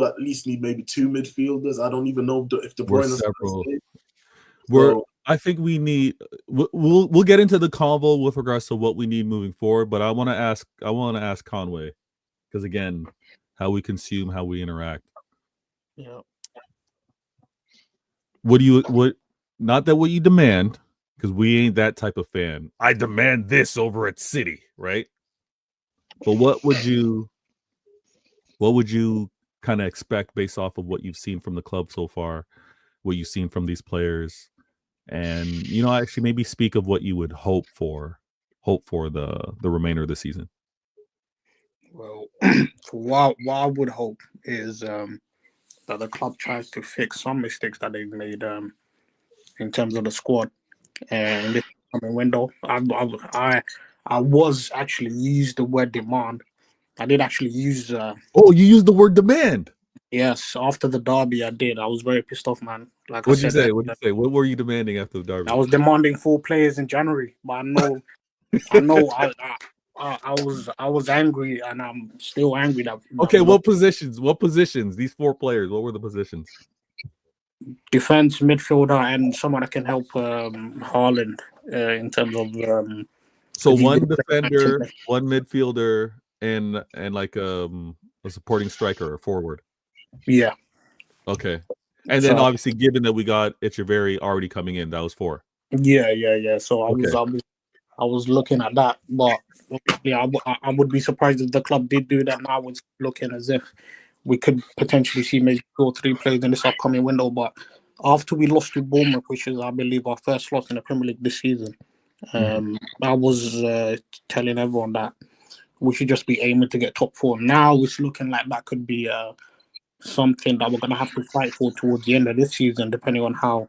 at least need maybe 2 midfielders. I don't even know if De Bruyne is several. So, I think we need. We'll get into the convo with regards to what we need moving forward. But I want to ask Conway, because again, how we consume, how we interact. Yeah. Not that what you demand, because we ain't that type of fan. I demand this over at City, right? But what would you kind of expect based off of what you've seen from the club so far, what you've seen from these players, and actually maybe speak of what you would hope for the remainder of the season? Well, what I would hope is that the club tries to fix some mistakes that they've made in terms of the squad in this coming window. I was actually used the word demand. I did actually use. You used the word demand. Yes, after the derby, I did. I was very pissed off, man. Like What'd I you said, say? What'd you say? What were you demanding after the derby? I was demanding 4 players in January, but I know, I was angry, and I'm still angry that. Okay, what positions? What positions? These 4 players. What were the positions? Defense, midfielder, and someone that can help Haaland in terms of. So one defender, one midfielder, and like a supporting striker or forward. Yeah. Okay. And then obviously, given that we got Echeverri already coming in, that was 4. Yeah. So I was looking at that, but yeah, I would be surprised if the club did do that. Now it's looking as if we could potentially see maybe 2 or 3 players in this upcoming window. But after we lost to Bournemouth, which is, I believe, our first loss in the Premier League this season, I was telling everyone that we should just be aiming to get top 4. Now it's looking like that could be something that we're going to have to fight for towards the end of this season, depending on how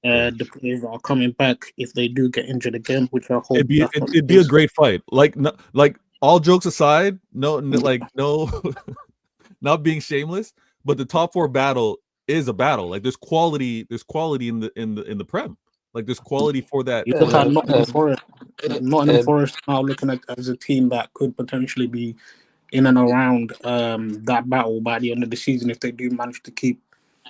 the players are coming back, if they do get injured again, which I hope. It'd be a great fight. Like all jokes aside, no, not being shameless, but the top 4 battle is a battle. Like there's quality in the Prem. Like there's quality for that. You look at Nottingham Forest now, looking at as a team that could potentially be in and around that battle by the end of the season if they do manage to keep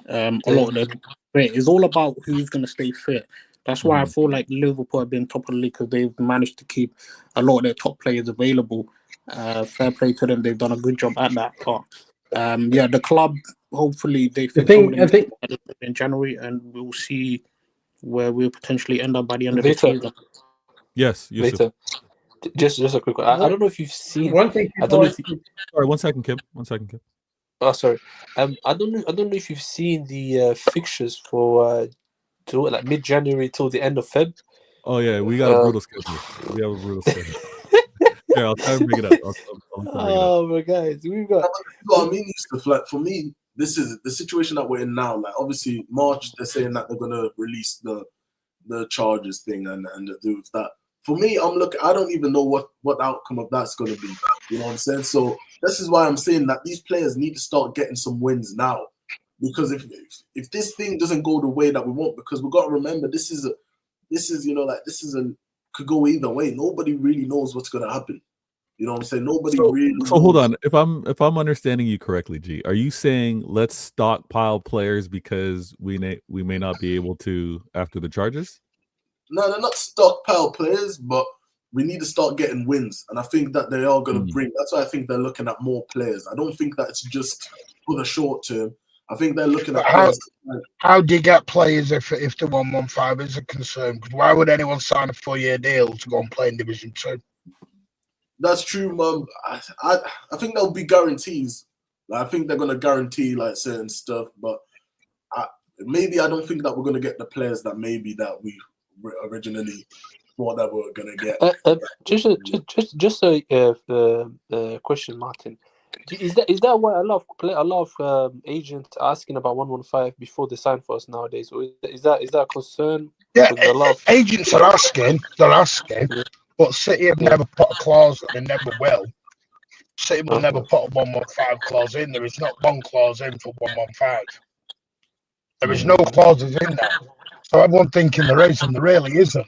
a lot of their fit. It's all about who's going to stay fit. That's why I feel like Liverpool have been top of the league, because they've managed to keep a lot of their top players available. Fair play to them; they've done a good job at that. But the club, hopefully they fix in January, and we'll see where we'll potentially end up by the end of the season. Yes, Victor. Just a quick one. I don't know if you've seen. One thing. Sorry, 1 second, Kim. 1 second, Kim. Oh, sorry. I don't know if you've seen the fixtures for like mid-January till the end of Feb. Oh yeah, we got a brutal schedule. We have a brutal schedule. Yeah, I'll try and bring it up. Oh my guys, we've got. Well, I mean, Yusuf, like for me, this is the situation that we're in now. Like obviously, March they're saying that they're gonna release the charges thing and do with that. For me, I don't even know what the outcome of that's gonna be. You know what I'm saying? So this is why I'm saying that these players need to start getting some wins now, because if this thing doesn't go the way that we want, because we've got to remember this is could go either way. Nobody really knows what's gonna happen. You know what I'm saying? Nobody really knows. So hold on. If I'm understanding you correctly, G, are you saying let's stockpile players because we may not be able to after the charges? No, they're not stockpile players, but we need to start getting wins. And I think that they are going to bring. That's why I think they're looking at more players. I don't think that it's just for the short term. I think they're looking at how do you get players if the 115 is a concern? Because why would anyone sign a 4-year deal to go and play in Division 2? That's true, Mum. I think there'll be guarantees. Like, I think they're going to guarantee like certain stuff, but maybe I don't think that we're going to get the players that we originally thought that we were going to get. Just a question, Martin. Is that why a lot of agents are asking about 115 before they sign for us nowadays? Or is that a concern? Yeah, Because a lot of agents are asking. They're asking, Yeah. but City have never put a clause and they never will. City will never Okay. put a 115 clause in. There is not one clause in for 115. There is no clauses in there. So everyone thinking there is, and there really isn't.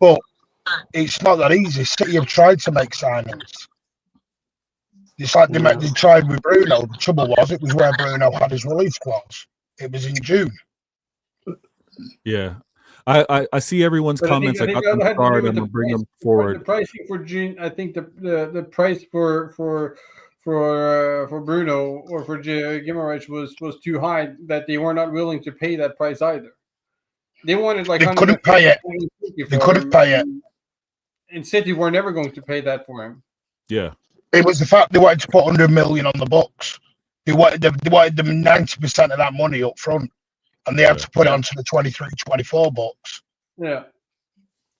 But it's not that easy. City have tried to make signings. It's like they tried with Bruno. The trouble was, it was where Bruno had his release clause. It was in June. Yeah. I see everyone's But comments. I got them that had to do starred. with I'm the gonna bring price. them The forward. pricing for June, I think the price for Bruno or for Guimaraes was too high, that they were not willing to pay that price either. They wanted like They couldn't pay it. 150 They for couldn't him, pay it. and City were never going to pay that for him. Yeah. It was the fact they wanted to put 100 million on the books. They wanted them 90% of that money up front, and they had to put it onto the 23-24 books. Yeah.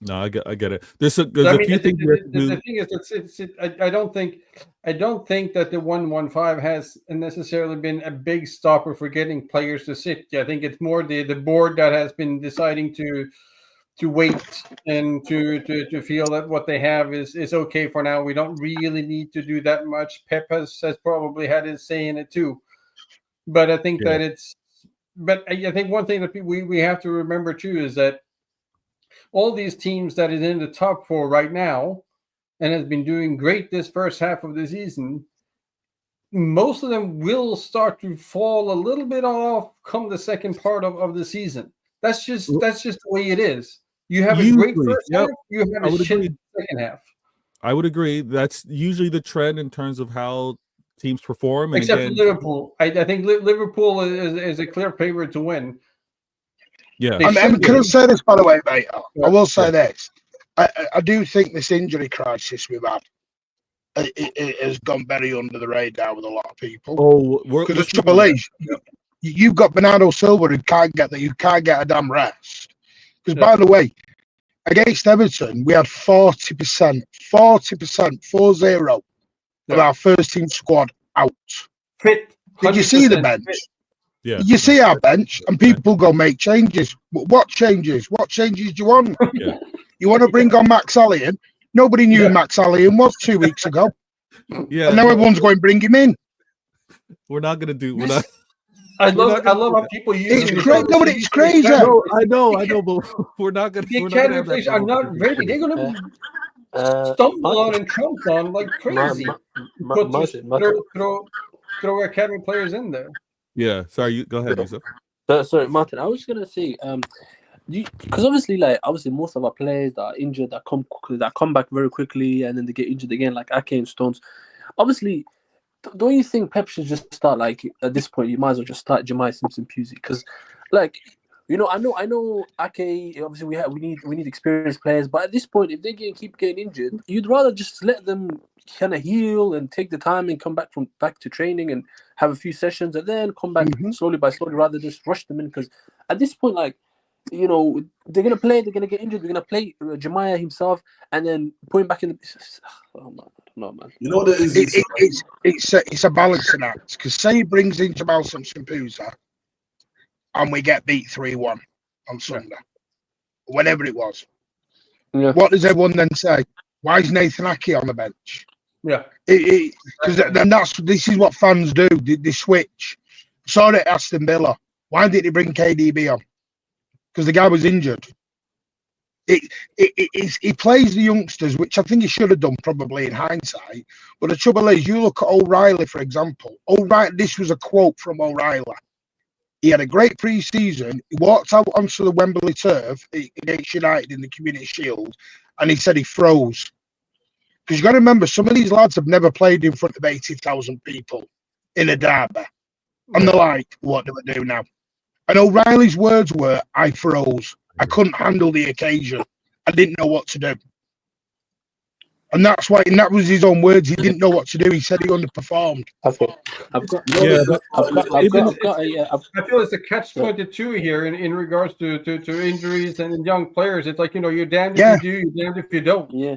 No, I get it. There's a I mean, few things we have to do. the thing is, I don't think that the 115 has necessarily been a big stopper for getting players to sit. I think it's more the board that has been deciding to wait and to feel that what they have is okay for now. We don't really need to do that much. Pep has probably had his say in it too, but I think that it's. But I think one thing that we have to remember too is that all these teams that is in the top four right now and has been doing great this first half of the season, most of them will start to fall a little bit off come the second part of the season. That's just the way it is. You have a great first half, you have a shit second half. I would agree. That's usually the trend in terms of how teams perform. And Except again, Liverpool. I think Liverpool is a clear favorite to win. Yeah. Can I say this, by the way, mate? I will say this. I do think this injury crisis we've had it has gone very under the radar with a lot of people. Oh, because the trouble is, you've got Bernardo Silva who can't get a damn rest. Because by the way, against Everton, we had 40% of our first team squad out. Fit. Did you see the bench? Yeah. You see our bench, and people go make changes. What changes? What changes do you want? Yeah. You want to bring on Max Allian? Nobody knew who Max Allian was 2 weeks ago. Yeah. And now everyone's going to bring him in. We're not going to do. We're not. I love how people use it's great. No, but it's crazy. No, I know, but we're not going to. The academy players are not ready. They're going to stumble on and trump on like crazy. Throw academy players in there. Yeah, sorry. You go ahead, Yusuf. Sorry, Martin. I was gonna say, because obviously most of our players that are injured that come back very quickly and then they get injured again, like Ake and Stones. Obviously, don't you think Pep should just start at this point? You might as well just start Jemai Simpson-Pusey because, I know Ake. Obviously, we need experienced players, but at this point, if they keep getting injured, you'd rather just let them kind of heal and take the time and come back to training and have a few sessions and then come back slowly by slowly rather than just rush them in. Because at this point, they're gonna play, they're gonna get injured. We're gonna play Jemaya himself and then put him back in the. Oh man, no man. You know what it is? It's a balancing act. Because say he brings in Jamal Simpson-Pusey and we get beat 3-1 on Sunday, whenever it was. Yeah. What does everyone then say? Why is Nathan Ake on the bench? Yeah, because then this is what fans do. They switch. Saw it at Aston Villa. Why did he bring KDB on? Because the guy was injured. He plays the youngsters, which I think he should have done probably in hindsight. But the trouble is, you look at O'Reilly, for example. This was a quote from O'Reilly. He had a great pre-season. He walked out onto the Wembley turf against United in the Community Shield, and he said he froze. Because you got to remember, some of these lads have never played in front of 80,000 people in a derby. And they're like, what do we do now? And O'Reilly's words were, I froze. I couldn't handle the occasion. I didn't know what to do. And that's why, and that was his own words. He didn't know what to do. He said he underperformed. I feel it's a catch-22 here in regards to injuries and young players. It's like, you're damned if you do, you're damned if you don't. Yeah.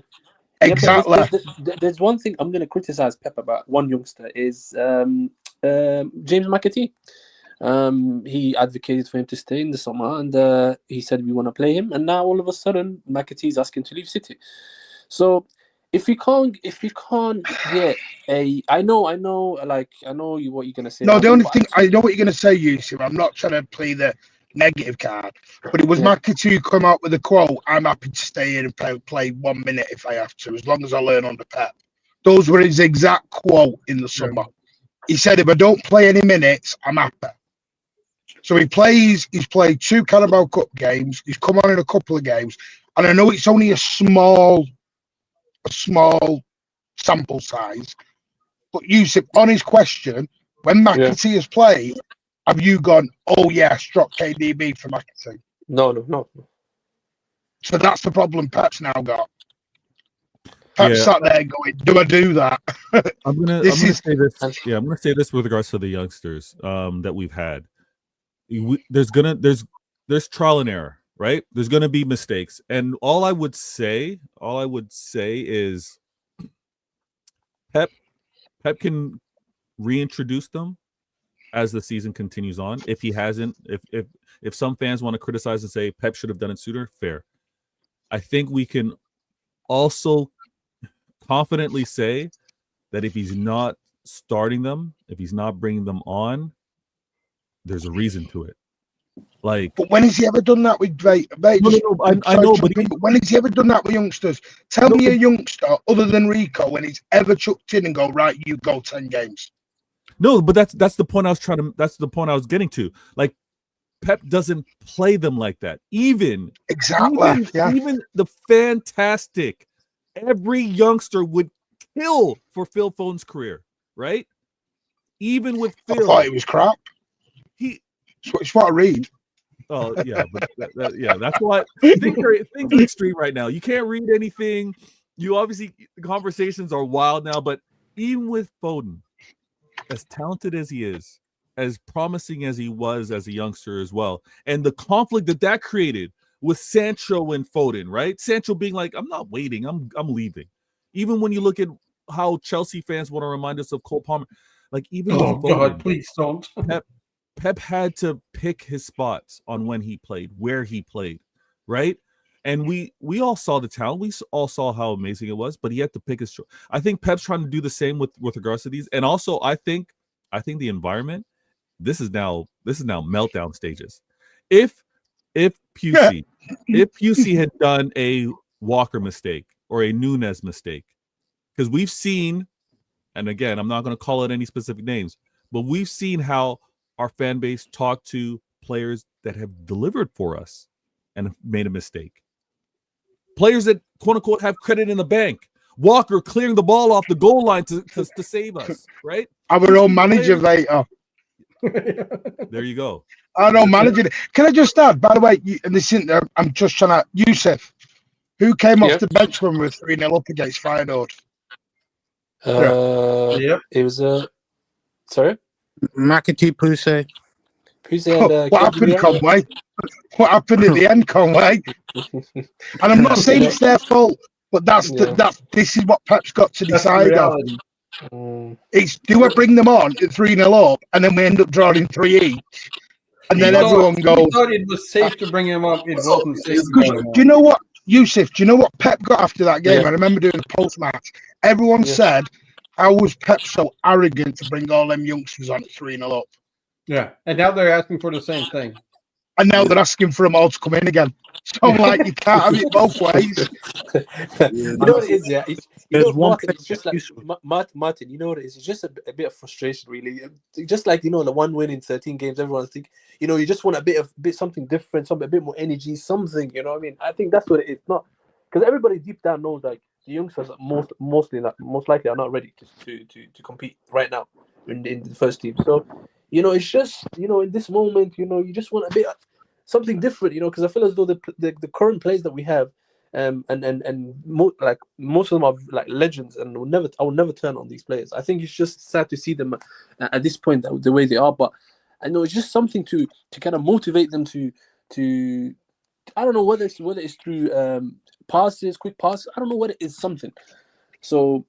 Exactly. There's one thing I'm going to criticize Pep about. One youngster is James McAtee. He advocated for him to stay in the summer, and he said we want to play him. And now all of a sudden, McAtee's asking to leave City. So if we can't get I know what you're gonna say. No, the only but thing I know what you're going to say, Yusuf. I'm not trying to play the negative card, but it was McAtee who come out with a quote. I'm happy to stay in and play 1 minute if I have to, as long as I learn under Pep. Those were his exact quote in the summer. He said, if I don't play any minutes, I'm happy. So he's played 2 Carabao Cup games. He's come on in a couple of games. And I know it's only a small sample size. But Yusuf, on his question, when McAtee has played, have you gone, oh yes, drop KDB for McAtee? No. So that's the problem Pep's now got. Pep's sat there going, do I do that? I'm gonna say this. Yeah, I'm gonna say this with regards to the youngsters that we've had. There's trial and error, right? There's gonna be mistakes, and all I would say is Pep can reintroduce them as the season continues on. If he hasn't, if some fans want to criticize and say Pep should have done it sooner, fair. I think we can also confidently say that if he's not starting them, if he's not bringing them on, there's a reason to it. Like, but when has he ever done that with I know, but when has he ever done that with youngsters? Tell me a youngster other than Rico when he's ever chucked in and go, right, you go 10 games. No, but that's the point that's the point I was getting to. Like, Pep doesn't play them like that. Even the fantastic, every youngster would kill for Phil Foden's career, right? Even with Phil, I thought it was crap. It's what I read. Oh yeah, but that's why things are extreme right now. You can't read anything. You obviously, the conversations are wild now. But even with Foden, as talented as he is, as promising as he was as a youngster as well, and the conflict that created with Sancho and Foden, right? Sancho being like, "I'm not waiting. I'm leaving." Even when you look at how Chelsea fans want to remind us of Cole Palmer, like even with Foden, God, please don't. Pep had to pick his spots on when he played, where he played, right? And we all saw the talent. We all saw how amazing it was, but he had to pick his choice. I think Pep's trying to do the same with regards to these. And also, I think the environment, this is now meltdown stages. If Pusey had done a Walker mistake or a Nunes mistake, because we've seen, and again, I'm not going to call it any specific names, but we've seen how our fan base talk to players that have delivered for us and have made a mistake. Players that, quote unquote, have credit in the bank. Walker clearing the ball off the goal line to save us, right? Our own manager later. There you go. Our own manager. Can I just add, by the way, and this isn't, I'm just trying to, Yusuf, who came off the bench when we were 3-0 up against Feyenoord? It was sorry? McAtee, Pusey. What happened, Conway? What happened at the end, Conway? And I'm not saying it's their fault, but this is what Pep's got to decide on. It's, do I bring them on at 3-0 up and then we end up drawing 3 each? And then everyone goes, I thought it was safe to bring him up. It wasn't safe. Do you know what, Yusuf? Do you know what Pep got after that game? I remember doing the post match. Everyone said, how was Pep so arrogant to bring all them youngsters on at 3-0 up? Yeah, and now they're asking for the same thing. And now they're asking for them all to come in again. So I'm like, you can't have it both ways. You know what it is, yeah? It's just like, Martin, you know what it is? It's just a bit of frustration, really. Just like, the one win in 13 games, everyone's thinking, you just want a bit something different, a bit more energy, something, you know what I mean? I think that's what it is. Not because everybody deep down knows, like, the youngsters are most likely are not ready to compete right now in the first team. So, it's just, in this moment, you just want a bit something different, because I feel as though the current players that we have, like most of them are like legends, and I will never turn on these players. I think it's just sad to see them at this point the way they are, but I know it's just something to kind of motivate them to I don't know whether it's through passes, quick passes. I don't know what it is. Something. So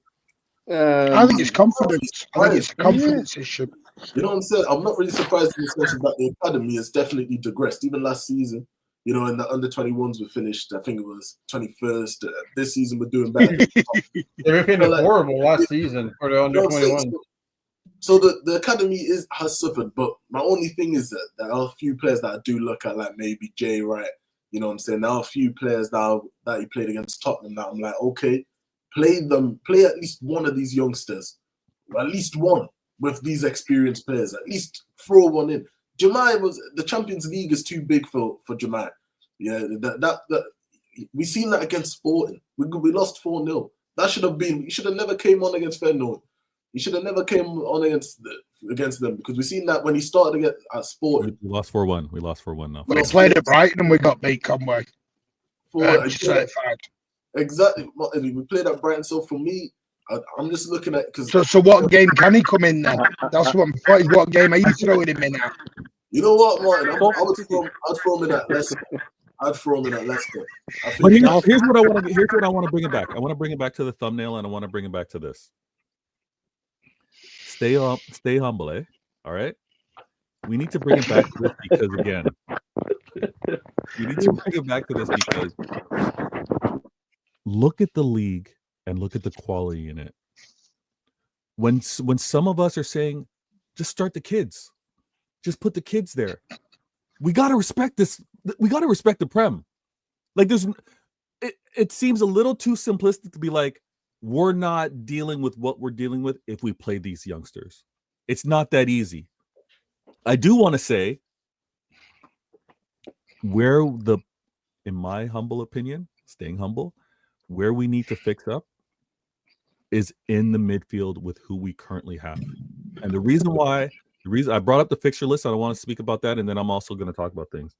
I think it's confidence. I think it's a Yeah. confidence issue. You know what I'm saying? I'm not really surprised in the sense that the academy has definitely digressed. Even last season, you know, in the under 21s we finished, I think it was 21st. This season we're doing better. They were kind of Like, horrible last season for the under You know what I'm saying? 21. So the academy has suffered, but my only thing is that there are a few players that I do look at, like maybe Jay Wright. You know what I'm saying? There are a few players that he played against Tottenham that I'm like, okay, play at least one of these youngsters, at least one with these experienced players. At least throw one in. The Champions League is too big for Jemai. Yeah, that we seen that against Sporting. We lost 4-0. That should have been. He should have never came on against Feyenoord. He should have never came on against them, because we've seen that when he started at Sporting. We lost 4-1. We lost 4-1 now. When he played at Brighton and we got beat, Conway. Certified. Exactly. We played at Brighton. So for me, I'm just looking at because. So what game can he come in then? That's what game are you throwing him in at? You know what, Martin? I'd throw him in at Leicester. I'd throw him in at Leicester. But here's what I want to. Here's what I want to bring it back. I want to bring it back to the thumbnail, and I want to bring it back to this. Stay humble, eh? All right. We need to bring it back to this because again, we need to bring it back to this because look at the league and look at the quality in it. When some of us are saying, just start the kids, just put the kids there. We gotta respect this. We gotta respect the Prem. Like it seems a little too simplistic to be like, we're not dealing with what we're dealing with if we play these youngsters. It's not that easy. I do want to say in my humble opinion, staying humble, where we need to fix up is in the midfield with who we currently have. And the reason I brought up the fixture list, I don't want to speak about that, and then I'm also going to talk about things.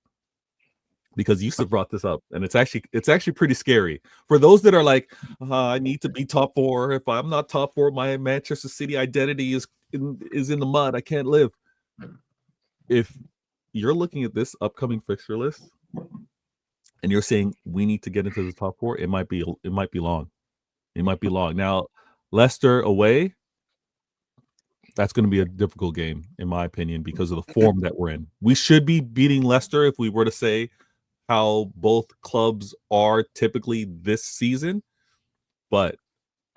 Because Yusuf brought this up, and it's actually pretty scary for those that are like, I need to be top 4. If I'm not top 4, my Manchester City identity is in the mud. I can't live. If you're looking at this upcoming fixture list and you're saying we need to get into the top 4, it might be long. It might be long. Now, Leicester away, that's going to be a difficult game in my opinion because of the form that we're in. We should be beating Leicester if we were to say how both clubs are typically this season, but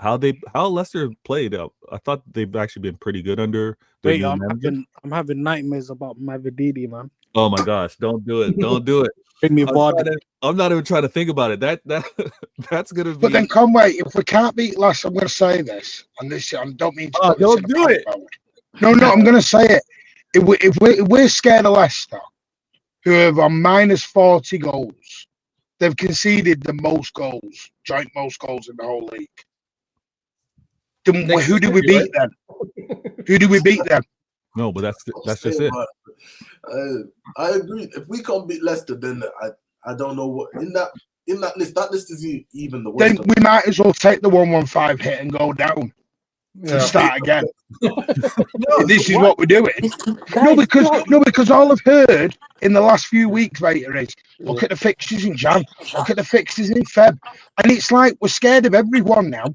how Leicester played, I thought they've actually been pretty good under their new manager. I'm having nightmares about Mavididi, man. Oh my gosh, don't do it. Don't do it. Bring me I'm not even trying to think about it. That's gonna be. But then Conway, if we can't beat Leicester, I'm going to say this, and this I don't mean to. Don't do it. No, I'm going to say it. If we're scared of Leicester, who have on minus 40 goals, they've conceded the most goals, joint most goals in the whole league. Then who do we beat then? Who do we beat then? No, but that's just it. I agree. If we can't beat Leicester, then I don't know what in that list. That list is even the worst. Then we might as well take the 115 hit and go down. Yeah. Start again. This is what we're doing. No, because all I've heard in the last few weeks, Vader, is look at the fixtures in Jan, look at the fixtures in Feb, and it's like we're scared of everyone now,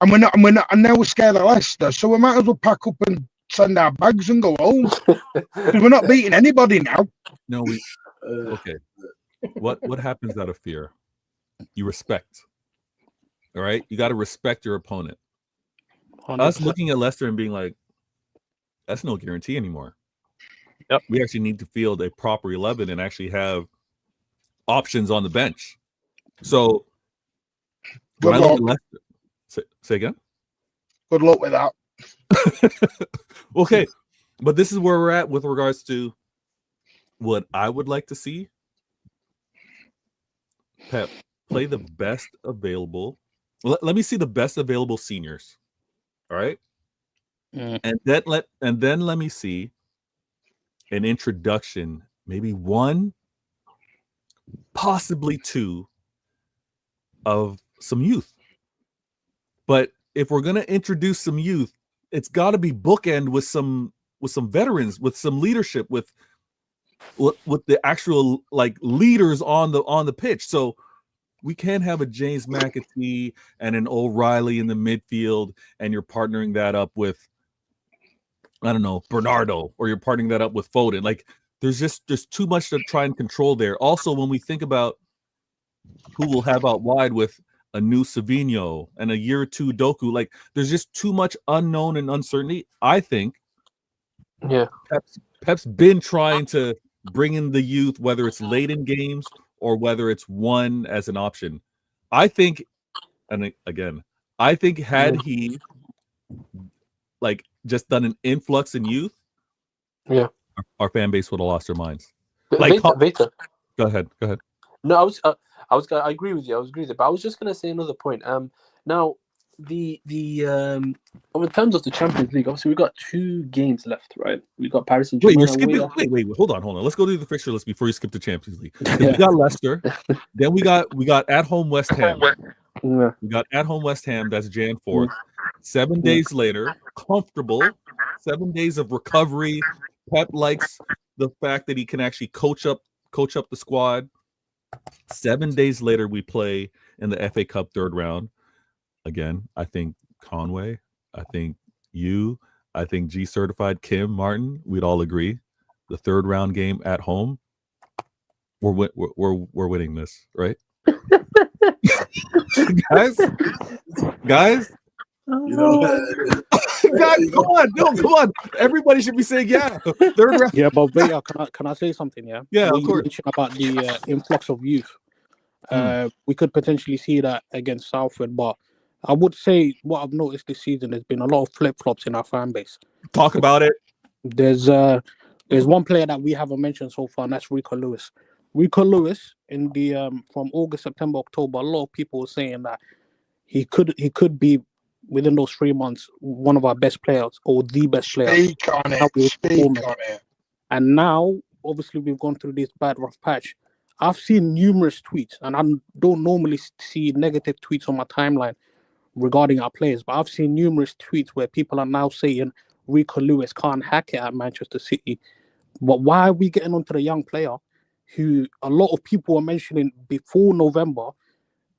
and we're not, and now we're scared of Leicester, so we might as well pack up and send our bags and go home because we're not beating anybody now. No, okay. What happens out of fear? You respect. All right, you got to respect your opponent. 100%. Us looking at Leicester and being like, that's no guarantee anymore. Yep. We actually need to field a proper 11 and actually have options on the bench. So when I look at Leicester, say again? Good luck with that. Okay, but this is where we're at with regards to what I would like to see. Pep, play the best available. Let me see the best available seniors. All right. And then let me see an introduction, maybe 1, possibly 2 of some youth. But if we're gonna introduce some youth, it's got to be bookend with some veterans, with some leadership, with with the actual like leaders on the pitch. So we can't have a James McAtee and an O'Reilly in the midfield, and you're partnering that up with, I don't know, Bernardo, or you're partnering that up with Foden. Like there's too much to try and control there. Also, when we think about who we'll have out wide with a new Savino and a year or two Doku, like there's just too much unknown and uncertainty. I think Pep's been trying to bring in the youth, whether it's late in games or whether it's one as an option. I think, and again, I think had he like just done an influx in youth, our fan base would have lost their minds. Like, Veta. Go ahead. No, I agree with you. But I was just gonna say another point. Now in terms of the Champions League, obviously we got 2 games left, right? We got Paris and Wait, you're skipping. Wait, hold on. Let's go to the fixture list before you skip the Champions League. We got Leicester, then we got at home West Ham. We got at home West Ham. That's Jan 4th. 7 days later, comfortable. 7 days of recovery. Pep likes the fact that he can actually coach up the squad. 7 days later, we play in the FA Cup third round. Again, I think Conway, I think you, I think G certified Kim Martin, we'd all agree. The third round game at home, we're winning this, right? guys, You know, guys, come on! Everybody should be saying yeah. Third round. Yeah, but Vega, can I say something? Yeah, Yeah, when of course. you mentioned about the influx of youth, we could potentially see that against Salford, but I would say what I've noticed this season, there's been a lot of flip-flops in our fan base. Talk about it. There's one player that we haven't mentioned so far, and that's Rico Lewis. Rico Lewis, in the from August, September, October, a lot of people were saying that he could be within those 3 months one of our best players or the best player. Speak on it. And now, obviously, we've gone through this bad rough patch. I've seen numerous tweets, and I don't normally see negative tweets on my timeline regarding our players, but I've seen numerous tweets where people are now saying Rico Lewis can't hack it at Manchester City. But why are we getting onto the young player who a lot of people were mentioning before November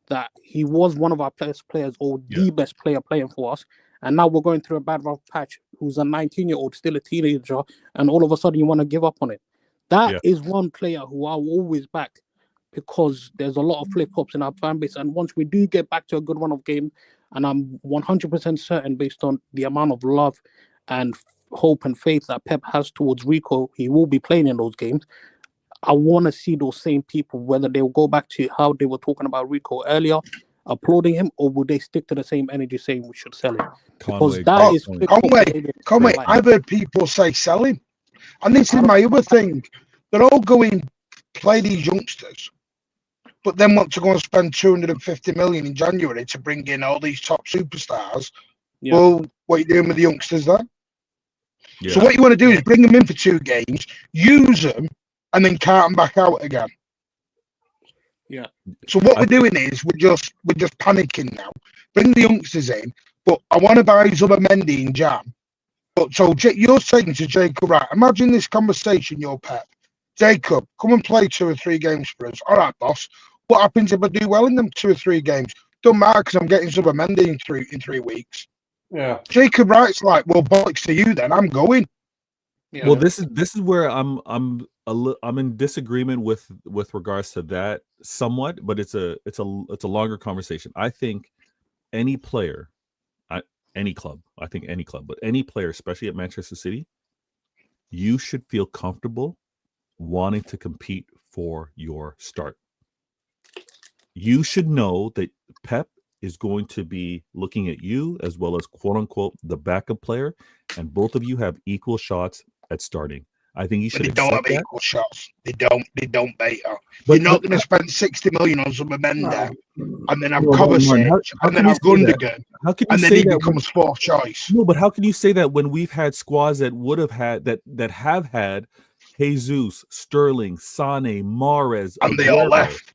that he was one of our best players or the best player playing for us, and now we're going through a bad rough patch, who's a 19-year-old, still a teenager, and all of a sudden you want to give up on it? That is one player who I'll always back, because there's a lot of flip-flops in our fan base, and once we do get back to a good run of game, and I'm 100% certain based on the amount of love and hope and faith that Pep has towards Rico, he will be playing in those games. I want to see those same people, whether they'll go back to how they were talking about Rico earlier, applauding him, or will they stick to the same energy saying we should sell him? Because that is Conway, I've heard people say sell him. And this is my other thing. They're all going play these youngsters, but then want to go and spend 250 million in January to bring in all these top superstars. Yeah. Well, what are you doing with the youngsters then? Yeah. So what you want to do is bring them in for 2 games, use them, and then cart them back out again. Yeah. So what we're doing is we're just panicking now. Bring the youngsters in, but I want to buy Zubimendi in Jam. But so you're saying to Jacob, right? Imagine this conversation, your Pep. Jacob, come and play 2 or 3 games for us. All right, boss. What happens if I do well in them 2 or 3 games? Don't matter, because I'm getting Zubimendi in 3 weeks. Yeah. Jacob Wright's like, well, bollocks to you then. I'm going. Yeah. Well, this is where I'm in disagreement with regards to that somewhat, but it's a longer conversation. I think any player, any club, but any player, especially at Manchester City, you should feel comfortable wanting to compete for your start. You should know that Pep is going to be looking at you as well as quote unquote the backup player, and both of you have equal shots at starting. I think you should. They don't have equal shots. They don't beta. But you're not going to spend 60 million on Zubimendi and then have Kovacic and then have Gundogan, and then he becomes 4th choice. No, but how can you say that when we've had squads that would have had that have had Jesus, Sterling, Sane, Mahrez, and they all left,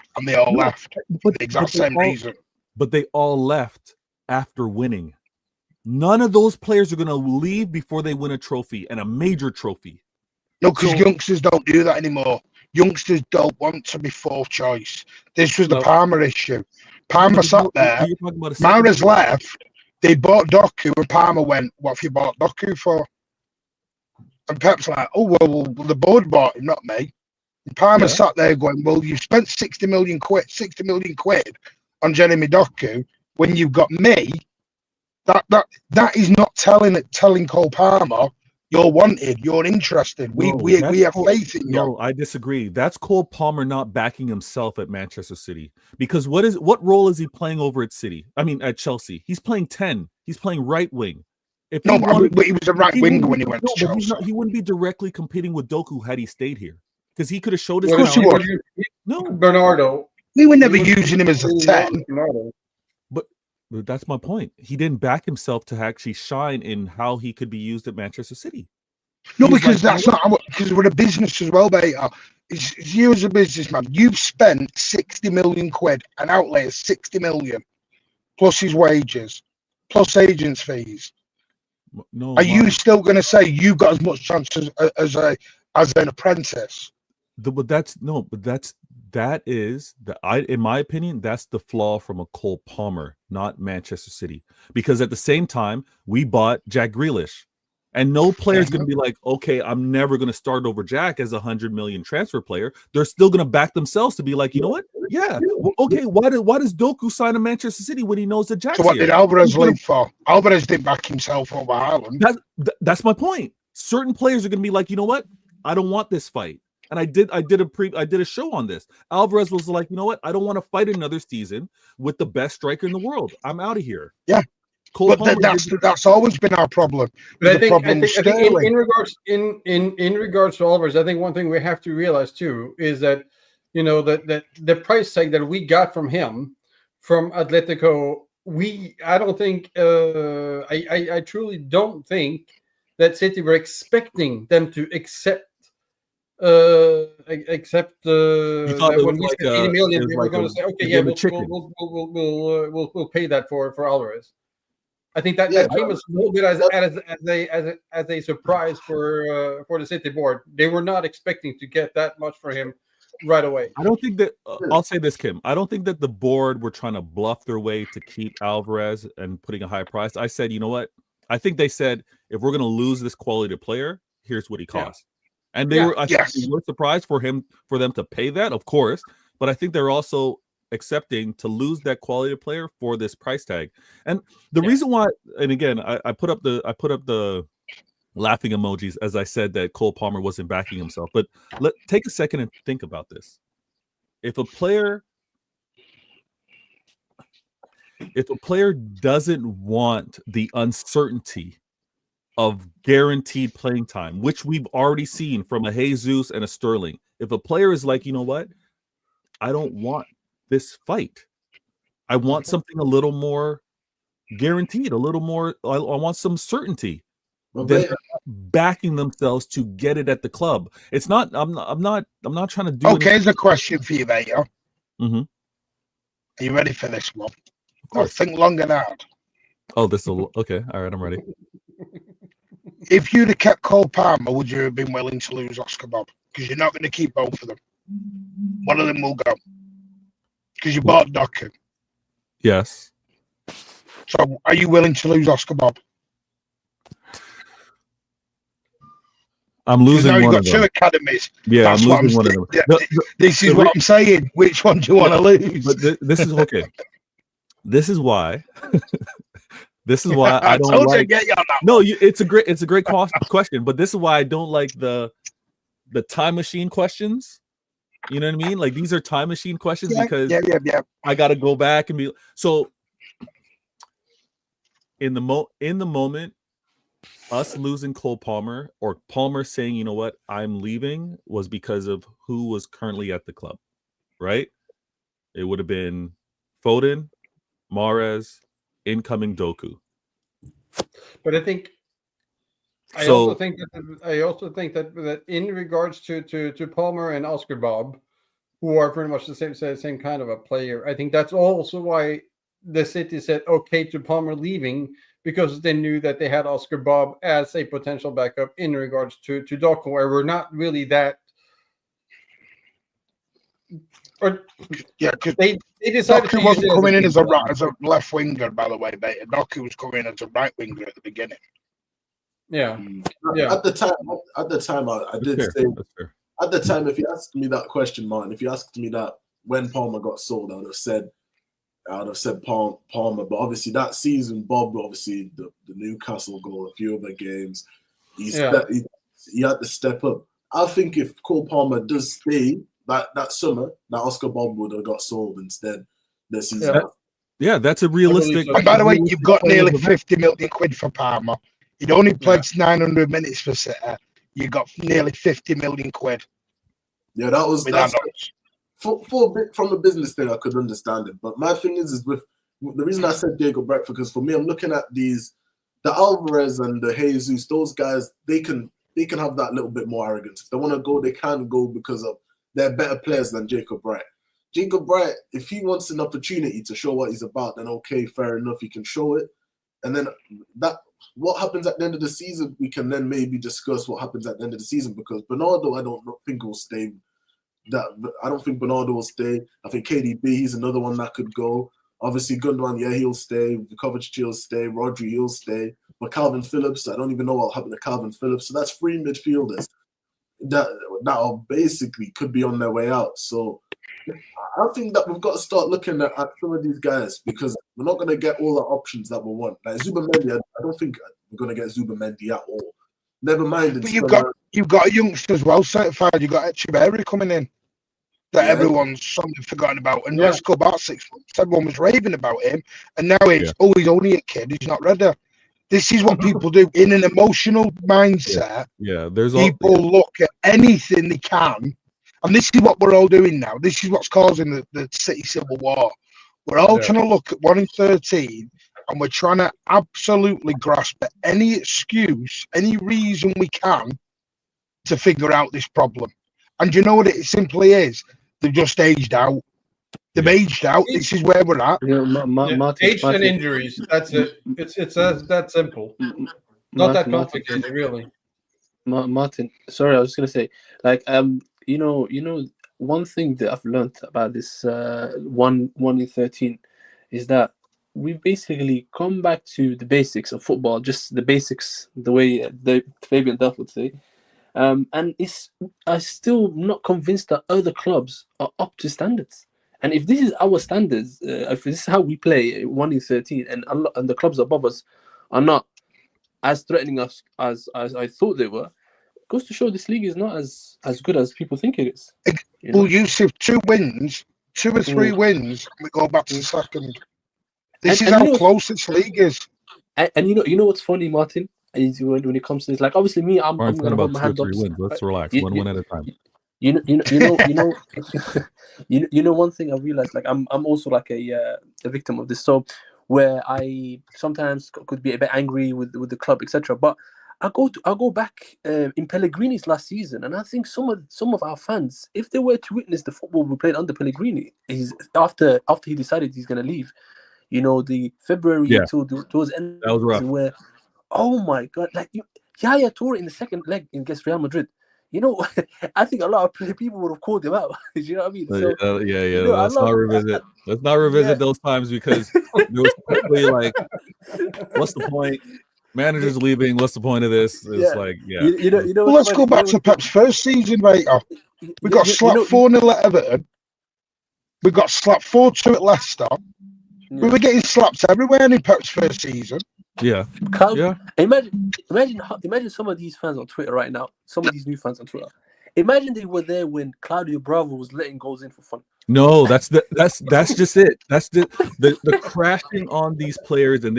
for the exact same reason. But they all left after winning. None of those players are going to leave before they win a trophy, and a major trophy. No, because So youngsters don't do that anymore. Youngsters don't want to be fourth choice. This was the No. Palmer issue. Palmer sat there. you're talking about a second Mahrez choice. left. They bought Doku, and Palmer went, "What have you bought Doku for?" And Pep's like, "Oh well, the board bought him, not me." And Palmer Yeah. sat there going, "Well, you spent 60 million quid on Jeremy Doku when you've got me. That is not telling Cole Palmer you're wanted, you're interested. We that's have Cole, faith in you." no, I disagree. That's Cole Palmer not backing himself at Manchester City. Because what role is he playing over at City? I mean, at Chelsea. He's playing 10. He's playing right wing. If he No, wanted, but he was a right he winger wouldn't when be, he went no, to but he's Chelsea. not. He wouldn't be directly competing with Doku had he stayed here, because he could have showed his Of course he talent. would. No, Bernardo. We were never He was using him as a really 10. Bernardo. but that's my point. He didn't back himself to actually shine in how he could be used at Manchester City. No, He was because like, that's not our, because we're a business as well, Beta. It's you as a businessman. You've spent 60 million quid, an outlay of 60 million, plus his wages, plus agents' fees. no, Are you Mark, still going to say you got as much chance as an apprentice? but that is in my opinion, that's the flaw from a Cole Palmer, not Manchester City. Because at the same time, we bought Jack Grealish, and no player's going to be like, okay, I'm never going to start over Jack as 100 million transfer player. They're still going to back themselves to be like, you know what? Yeah, well, okay. Why does Doku sign to Manchester City when he knows that Jack's So what here? did Alvarez leave for? Alvarez didn't back himself over Haaland. That's my point. Certain players are going to be like, you know what? I don't want this fight. And I did a show on this. Alvarez was like, you know what? I don't want to fight another season with the best striker in the world. I'm out of here. Yeah. Cole But Palmer that's always been our problem. But I The think problem with Sterling. in regards to Alvarez, I think one thing we have to realize too is that that the price tag that we got from him from Atletico, I don't think I truly don't think that City were expecting them to accept that when we spent 80 million, they were going to say, okay, yeah, we'll pay that for Alvarez. I think that came as a little bit as a surprise for the City board. They were not expecting to get that much for him right away. I don't think that I'll say this, Kim. I don't think that the board were trying to bluff their way to keep Alvarez and putting a high price. I said, you know what? I think they said, if we're going to lose this quality player, here's what he costs. And they were surprised for them to pay that, of course. But I think they're also accepting to lose that quality player for this price tag. And the reason why, and again, I put up the laughing emojis as I said that Cole Palmer wasn't backing himself. But take a second and think about this. If a player doesn't want the uncertainty of guaranteed playing time, which we've already seen from a Jesus and a Sterling, if a player is like, you know what, I don't want this fight. I want something a little more guaranteed, a little more. I want some certainty. They're backing themselves to get it at the club. It's not. I'm not trying to do. Okay, here's a question for you, mate. Mm-hmm. Are you ready for this one? Of course. Think long and hard. Oh, this will. Okay, all right, I'm ready. If you'd have kept Cole Palmer, would you have been willing to lose Oscar Bob? Because you're not going to keep both of them. One of them will go. Because you bought Doku. Yes. So are you willing to lose Oscar Bob? I'm losing now one you've of got them. two academies. Yeah, that's I'm what losing one of them. This is what I'm saying. Which one do you want to lose? But this is okay. This is why. This is why I don't like. No, it's a great question, but this is why I don't like the time machine questions. You know what I mean? Like, these are time machine questions because I got to go back and be so. In the moment, us losing Cole Palmer or Palmer saying, you know what, I'm leaving, was because of who was currently at the club, right? It would have been Foden, Mahrez, incoming Doku. But I also think that in regards to Palmer and Oscar Bob, who are pretty much the same kind of a player, I think that's also why the City said okay to Palmer leaving, because they knew that they had Oscar Bob as a potential backup in regards to Doku, where we're not really that. Or Yeah, because they decided to Doku use wasn't it coming in as a a left winger, by the way, mate. Doku was coming in as a right winger at the beginning. Yeah, At the time, I did Fair. say That's fair. at the time, if you asked me that question, Martin, if you asked me that when Palmer got sold, I would have said Palmer. But obviously that season, Bob, obviously the Newcastle goal, a few other games, he had to step up. I think if Cole Palmer does stay that summer, that Oscar Bob would have got sold instead the season. Yeah. Yeah, that's a realistic. so. And by the way, you've realistic got plan nearly of events. 50 million quid for Palmer. He'd only played 900 minutes for City. You got nearly 50 million quid. Yeah, that's from a business thing. I could understand it, but my thing is with the reason I said Diego Brett, because for me, I'm looking at the Alvarez and the Jesus. Those guys, they can have that little bit more arrogance. If they want to go, they can go because of they're better players than Jacob Bright. Jacob Bright, if he wants an opportunity to show what he's about, then okay, fair enough, he can show it. And then what happens at the end of the season, we can then maybe discuss what happens at the end of the season, because Bernardo, I don't think will stay. I don't think Bernardo will stay. I think KDB, he's another one that could go. Obviously, Gundogan, yeah, he'll stay. Kovacic, he'll stay. Rodri, he'll stay. But Calvin Phillips, I don't even know what will happen to Calvin Phillips. So that's 3 midfielders that are basically could be on their way out. So I think that we've got to start looking at some of these guys, because we're not going to get all the options that we want. Like Zubamendi, I don't think we're going to get Zubamendi at all. Never mind. But you've got a youngster as well certified. You've got Echeverri coming in that everyone's something forgotten about. And let's go back 6 months. Everyone was raving about him. And now it's, he's only a kid. He's not ready. This is what people do in an emotional mindset. There's people look at anything they can. And this is what we're all doing now. This is what's causing the City Civil War. We're all trying to look at 1 in 13, and we're trying to absolutely grasp at any excuse, any reason we can to figure out this problem. And you know what it simply is? They've just aged out. They've aged out. This is where we're at. Age and injuries. That's it. It's that simple. Not that complicated, really. Martin, sorry, I was just gonna say, like, you know, one thing that I've learned about this 1 in 13 is that we've basically come back to the basics of football, just the basics, the way Fabian Duff would say. And I'm still not convinced that other clubs are up to standards. And if this is our standards, if this is how we play 1 in 13, and the clubs above us are not as threatening us as I thought they were, goes to show this league is not as good as people think it is. Well, Yusuf, 2 wins, 2 or 3 wins, and we go back to the second. This is how close this league is. And you know what's funny, Martin? When it comes to this, like, obviously me, I'm going to hold my hand up. Let's relax, one win at a time. You know one thing I realized, like, I'm also like a victim of this. So where I sometimes could be a bit angry with the club, etc. But I go back in Pellegrini's last season, and I think some of our fans, if they were to witness the football we played under Pellegrini, after he decided he's going to leave, the February towards the end, that was rough. Where, oh my God, like Yaya Toure in the second leg against Real Madrid. I think a lot of people would have called him out. You know what I mean? So, let's not revisit. Let's not revisit those times, because it was quickly like, what's the point? Manager's leaving. What's the point of this? It's like, Well, let's go back to Pep's first season, right? We got slapped 4-0 at Everton. We got slapped 4-2 at Leicester. We were getting slapped everywhere in Pep's first season. Imagine some of these fans on Twitter right now. Some of these new fans on Twitter. Imagine they were there when Claudio Bravo was letting goals in for fun. No, that's just it. That's the crashing on these players, and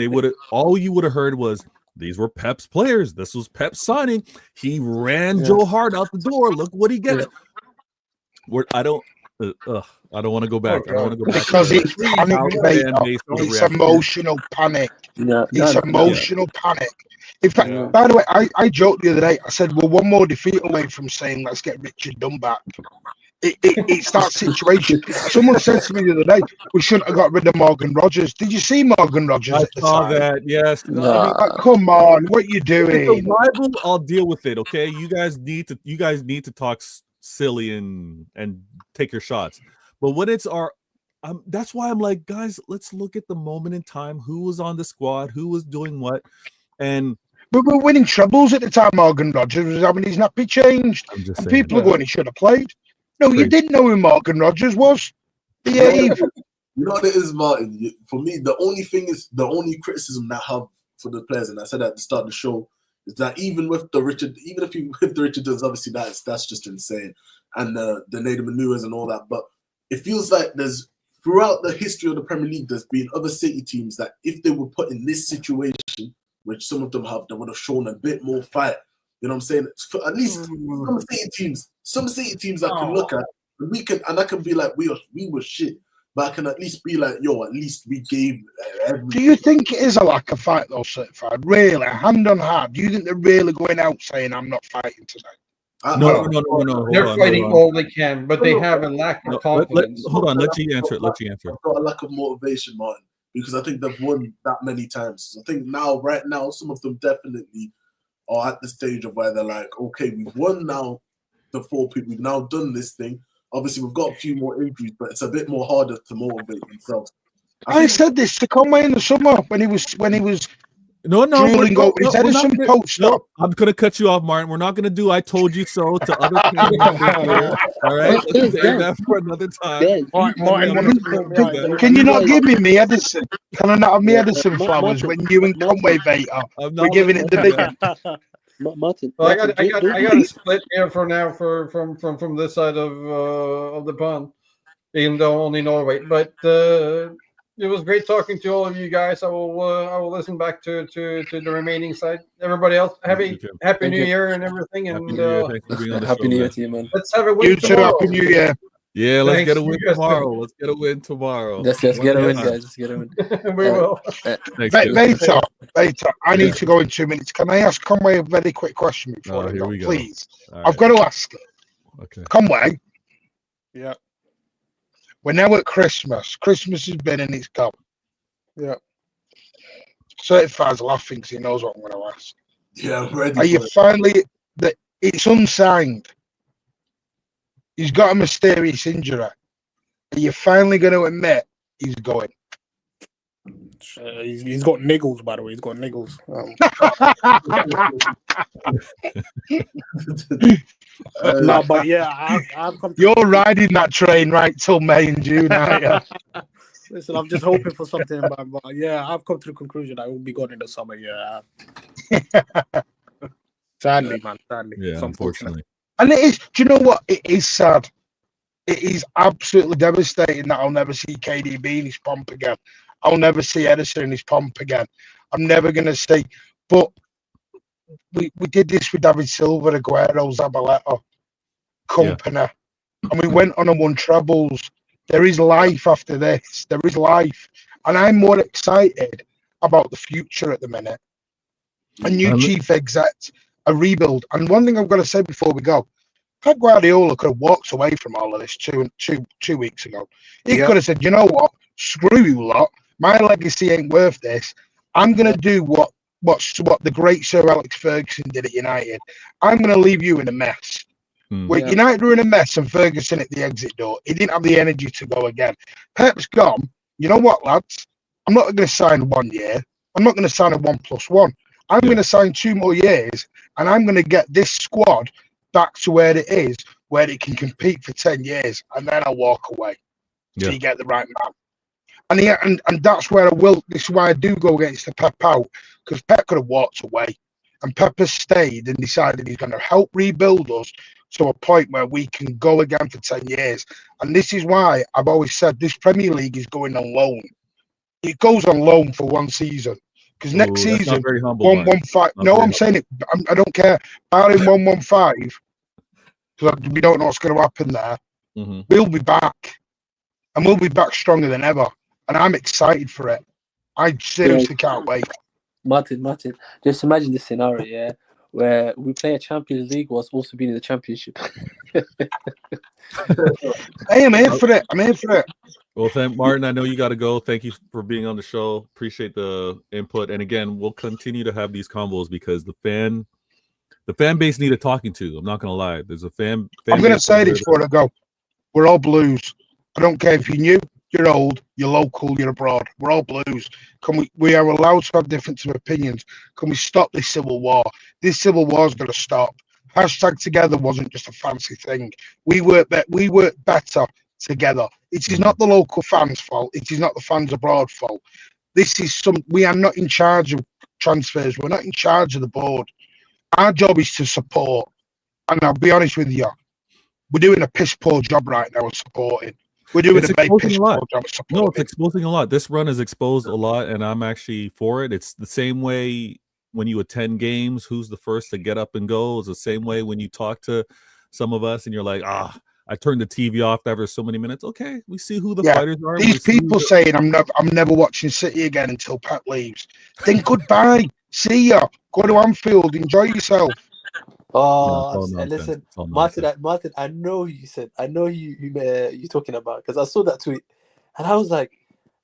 all you would have heard was, these were Pep's players. This was Pep's signing. He ran Joe Hart out the door. Look what he gets. I don't want to go back. I don't want to go back because it's panic, it's emotional panic. It's emotional panic. In fact, by the way, I joked the other day. I said we're 1 more defeat away from saying let's get Richard Dunn back. It's that situation. Someone said to me the other day, we shouldn't have got rid of Morgan Rogers. Did you see Morgan Rogers I at the saw time? that. Yes. I mean, Like, come on, what you if it's a doing? rival, I'll deal with it. Okay, you guys need to talk silly and take your shots. But when it's our, that's why I'm like, guys, let's look at the moment in time. Who was on the squad? Who was doing what? And we were winning trebles at the time. Morgan Rogers was having his nappy changed, I'm just and saying, people are going, he should have played. No, Crazy. you didn't know who Morgan Rogers was. You know what it is, Martin? For me, the only criticism that I have for the players, and I said at the start of the show, is that even with the Richard Jones, obviously that's just insane, and the native maneuvers and all that. But it feels like there's throughout the history of the Premier League, there's been other City teams that if they were put in this situation, which some of them have, they would have shown a bit more fight. You know what I'm saying? For at least some City teams I can look at, and I can be like, we were shit. But I can at least be like, yo, at least we gave everything. Do you think it is a lack of fight, though, Certified? Really, hand on heart, do you think they're really going out saying, I'm not fighting today? No. They're fighting all they can, but they have a lack of confidence. Hold on, let you answer it. I've got a lack of motivation, Martin, because I think they've won that many times. I think right now, some of them definitely are at the stage of where they're like, okay, we've won now the 4 people. We've now done this thing. Obviously, we've got a few more injuries, but it's a bit more harder to motivate themselves. I said this to Conway in the summer when he was drooling over his Edison post. No, I'm gonna cut you off, Martin. We're not gonna do "I told you so" to other people. All right, let's save that for another time. Can you not give me Edison? Can I not have me Edison flowers when you and Conway Vader we're giving it the big? Martin. Well, I got a split here for now from this side of the pond, even though only Norway. But it was great talking to all of you guys. I will listen back to the remaining side. Everybody else, happy New Year and everything. And Happy New Year to you, man. Let's have a win. You too. Happy New Year. Yeah, let's get a win tomorrow. Let's get a win tomorrow. Let's get a win, guys. Let's get a win. We will. Vader, I need to go in 2 minutes. Can I ask Conway a very quick question before I go, please? I've got to ask it. Okay. Conway. Yeah. We're now at Christmas. Christmas has been and it's gone. Yeah. Certified's laughing because he knows what I'm going to ask. Yeah, I'm ready. Are you finally that it's unsigned? He's got a mysterious injury. Are you finally going to admit he's going? He's got niggles, by the way. He's got niggles. No, but yeah, I've come to. You're riding that train right till May and June, aren't you? Listen, I'm just hoping for something, but yeah, I've come to the conclusion that it will be gone in the summer. Yeah. Sadly, man. Sadly. Yeah, unfortunately. And it is. Do you know what? It is sad. It is absolutely devastating that I'll never see KDB in his pomp again. I'll never see Edison in his pomp again. I'm never going to see. But we did this with David Silva, Aguero, Zabaleta, company. And we went on and won trebles. There is life after this. There is life. And I'm more excited about the future at the minute. A new chief exec, a rebuild. And one thing I've got to say before we go, Pep Guardiola could have walked away from all of this two weeks ago. He could have said, you know what? Screw you lot. My legacy ain't worth this. I'm going to do what the great Sir Alex Ferguson did at United. I'm going to leave you in a mess. United were in a mess and Ferguson at the exit door. He didn't have the energy to go again. Pep's gone. You know what, lads? I'm not going to sign 1 year. I'm not going to sign a 1+1. I'm going to sign 2 more years, and I'm going to get this squad back to where it is, where it can compete for 10 years, and then I'll walk away. So you get the right man. And that's where I will. This is why I do go against the Pep out, because Pep could have walked away, and Pep has stayed and decided he's going to help rebuild us to a point where we can go again for 10 years. And this is why I've always said this Premier League is going on loan. It goes on loan for 1 season. Because next season, 115. No, I'm saying it. I don't care. Barring 115, because we don't know what's going to happen there. We'll be back, and we'll be back stronger than ever. And I'm excited for it. I seriously can't wait. Martin, just imagine this scenario. Yeah, where we play a Champions League whilst also being in the Championship. Hey, I'm here for it. I'm here for it. Well, thank Martin. I know you got to go. Thank you for being on the show. Appreciate the input. And again, we'll continue to have these convos because the fan base needed talking to. I'm not gonna lie. There's a fan. I'm going to base say out there this before I go. We're all Blues. I don't care if you're new, you're old, you're local, you're abroad. We're all Blues. We are allowed to have different opinions. Can we stop this civil war? This civil war's going to stop. Hashtag together wasn't just a fancy thing. We work better together. It is not the local fans' fault. It is not the fans abroad fault. We are not in charge of transfers. We're not in charge of the board. Our job is to support. And I'll be honest with you, we're doing a piss poor job right now of supporting. We're doing It's a big exposing piss a lot. poor job of No, it's supporting. exposing a lot. This run has exposed a lot, and I'm actually for it. It's the same way when you attend games, who's the first to get up and go. It's the same way when you talk to some of us and you're like, I turned the TV off after so many minutes. Okay, we see who the fighters are. These people saying I'm never watching City again until Pep leaves. Then goodbye. See ya. Go to Anfield. Enjoy yourself. Oh, No, listen, Martin, I know who you said. I know you're talking about because I saw that tweet, and I was like,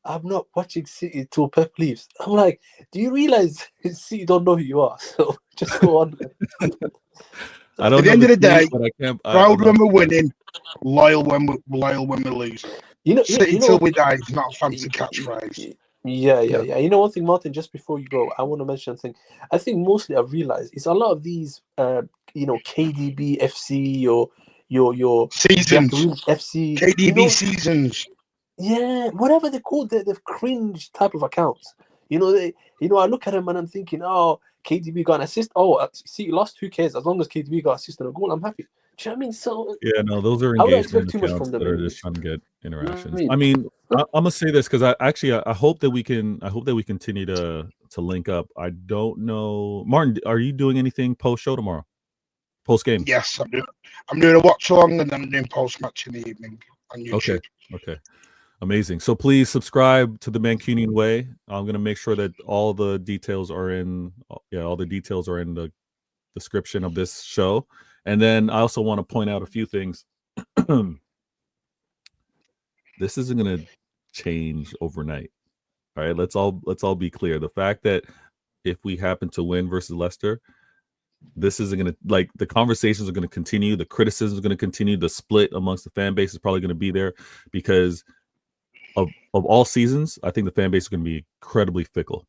I'm not watching City till Pep leaves. I'm like, do you realize City don't know who you are? So just go on. I don't At the know end of the day, but I can't. proud when we're winning, loyal when we lose. City till we die is not a fancy catchphrase. Yeah. You know one thing, Martin, just before you go, I want to mention something. I think mostly I've realized it's a lot of these KDB FC or your seasons FC KDB seasons. Yeah, whatever they call the cringe type of accounts. I look at them and I'm thinking, oh, KDB got an assist. Oh, see, lost. Who cares? As long as KDB got assist and a goal, I'm happy. Do you know what I mean? So yeah, no, those are engagement accounts that are just trying to get interactions. I mean, I'm gonna say this because I hope that we continue to link up. I don't know, Martin. Are you doing anything post show tomorrow? Post game? Yes, I'm doing a watch along and then I'm doing post match in the evening on YouTube. Okay. Amazing. So please subscribe to the Mancunian Way. I'm gonna make sure that all the details are in the description of this show. And then I also want to point out a few things. This isn't going to change overnight. All right, let's all be clear. The fact that if we happen to win versus Leicester, this isn't going to, the conversations are going to continue. The criticism is going to continue. The split amongst the fan base is probably going to be there because of all seasons. I think the fan base is going to be incredibly fickle.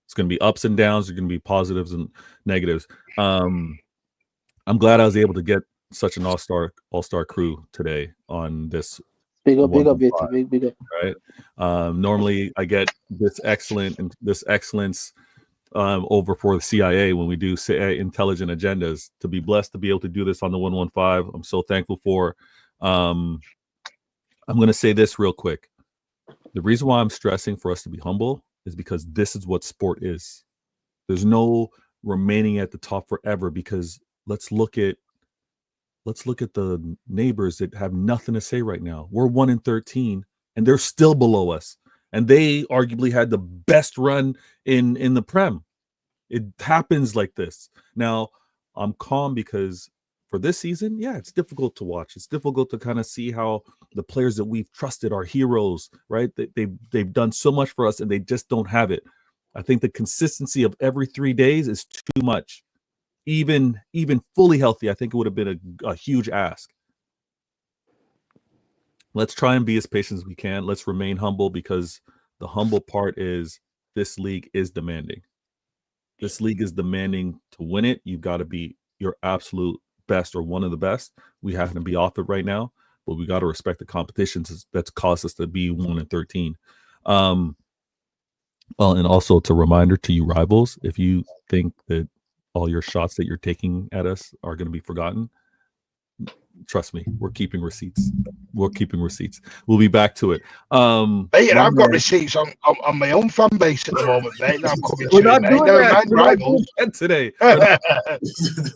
It's going to be ups and downs. There's going to be positives and negatives. I'm glad I was able to get such an all-star crew today on this. Big up, big up. Right. Normally I get this excellence over for the CIA when we do intelligent agendas. To be blessed to be able to do this on the 115, I'm so thankful for. I'm going to say this real quick. The reason why I'm stressing for us to be humble is because this is what sport is. There's no remaining at the top forever because let's look at the neighbors that have nothing to say right now. We're 1-13 and they're still below us. And they arguably had the best run in the Prem. It happens like this. Now, I'm calm because for this season, yeah, it's difficult to watch. It's difficult to kind of see how the players that we've trusted are heroes, right? They've done so much for us and they just don't have it. I think the consistency of every 3 days is too much. Even fully healthy, I think it would have been a huge ask. Let's try and be as patient as we can. Let's remain humble because the humble part is this league is demanding. This league is demanding to win it. You've got to be your absolute best or one of the best. We happen to be off it right now, but we got to respect the competitions that's caused us to be 1-13. Well, and also it's a reminder to you rivals, if you think that all your shots that you're taking at us are going to be forgotten, trust me, we're keeping receipts. We'll be back to it. Mate, I've got receipts on my own fan base at the moment, mate. I'm coming We're to not mate. doing Never that. mind We're not rivals. doing that today.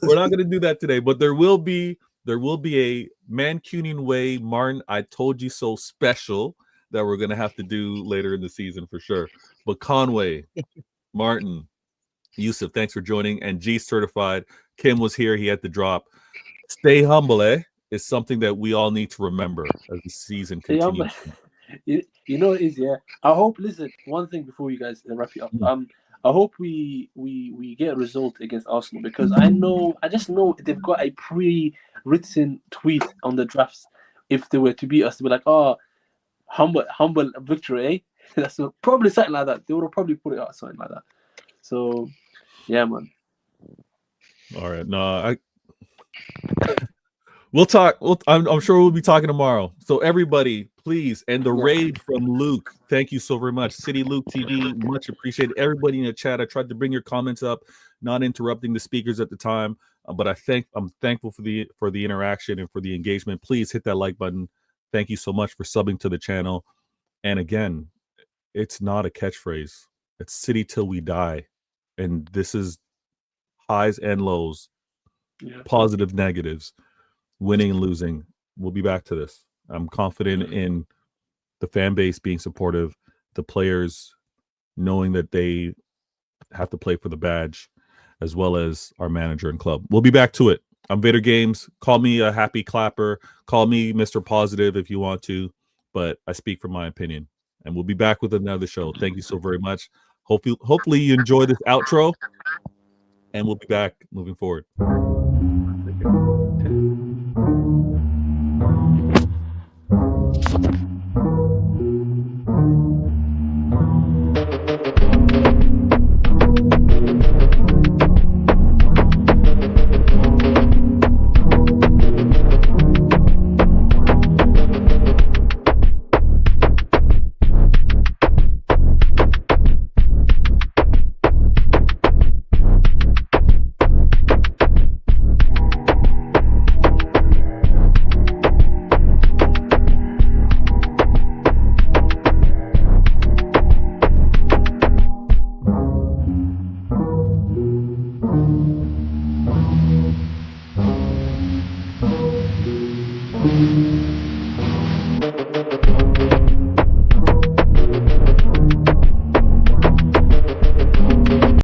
We're not going to do that today, but there will be a Mancunian Way Martin I told you so special that we're going to have to do later in the season for sure. But Conway, Martin, Yusuf, thanks for joining. And G certified. Kim was here. He had to drop. Stay humble, is something that we all need to remember as the season continues. You know it is, yeah. I hope. Listen, one thing before you guys wrap it up. I hope we get a result against Arsenal, because I just know they've got a pre-written tweet on the drafts. If they were to beat us, to be like, oh, humble victory, eh? That's probably something like that. They would have probably put it out something like that. So, yeah, man. All right, no, we'll talk. I'm sure we'll be talking tomorrow. So everybody, please, and the raid from Luke. Thank you so very much, City Luke TV. Much appreciated. Everybody in the chat. I tried to bring your comments up, not interrupting the speakers at the time, but I'm thankful for the interaction and for the engagement. Please hit that like button. Thank you so much for subbing to the channel. And again, it's not a catchphrase. It's City till we die, and this is highs and lows, positive, negatives, winning and losing. We'll be back to this. I'm confident in the fan base being supportive, the players knowing that they have to play for the badge, as well as our manager and club. We'll be back to it. I'm Vader Games. Call me a happy clapper. Call me Mr. Positive if you want to, but I speak from my opinion. And we'll be back with another show. Thank you so very much. Hopefully you enjoy this outro, and we'll be back moving forward. Thank you.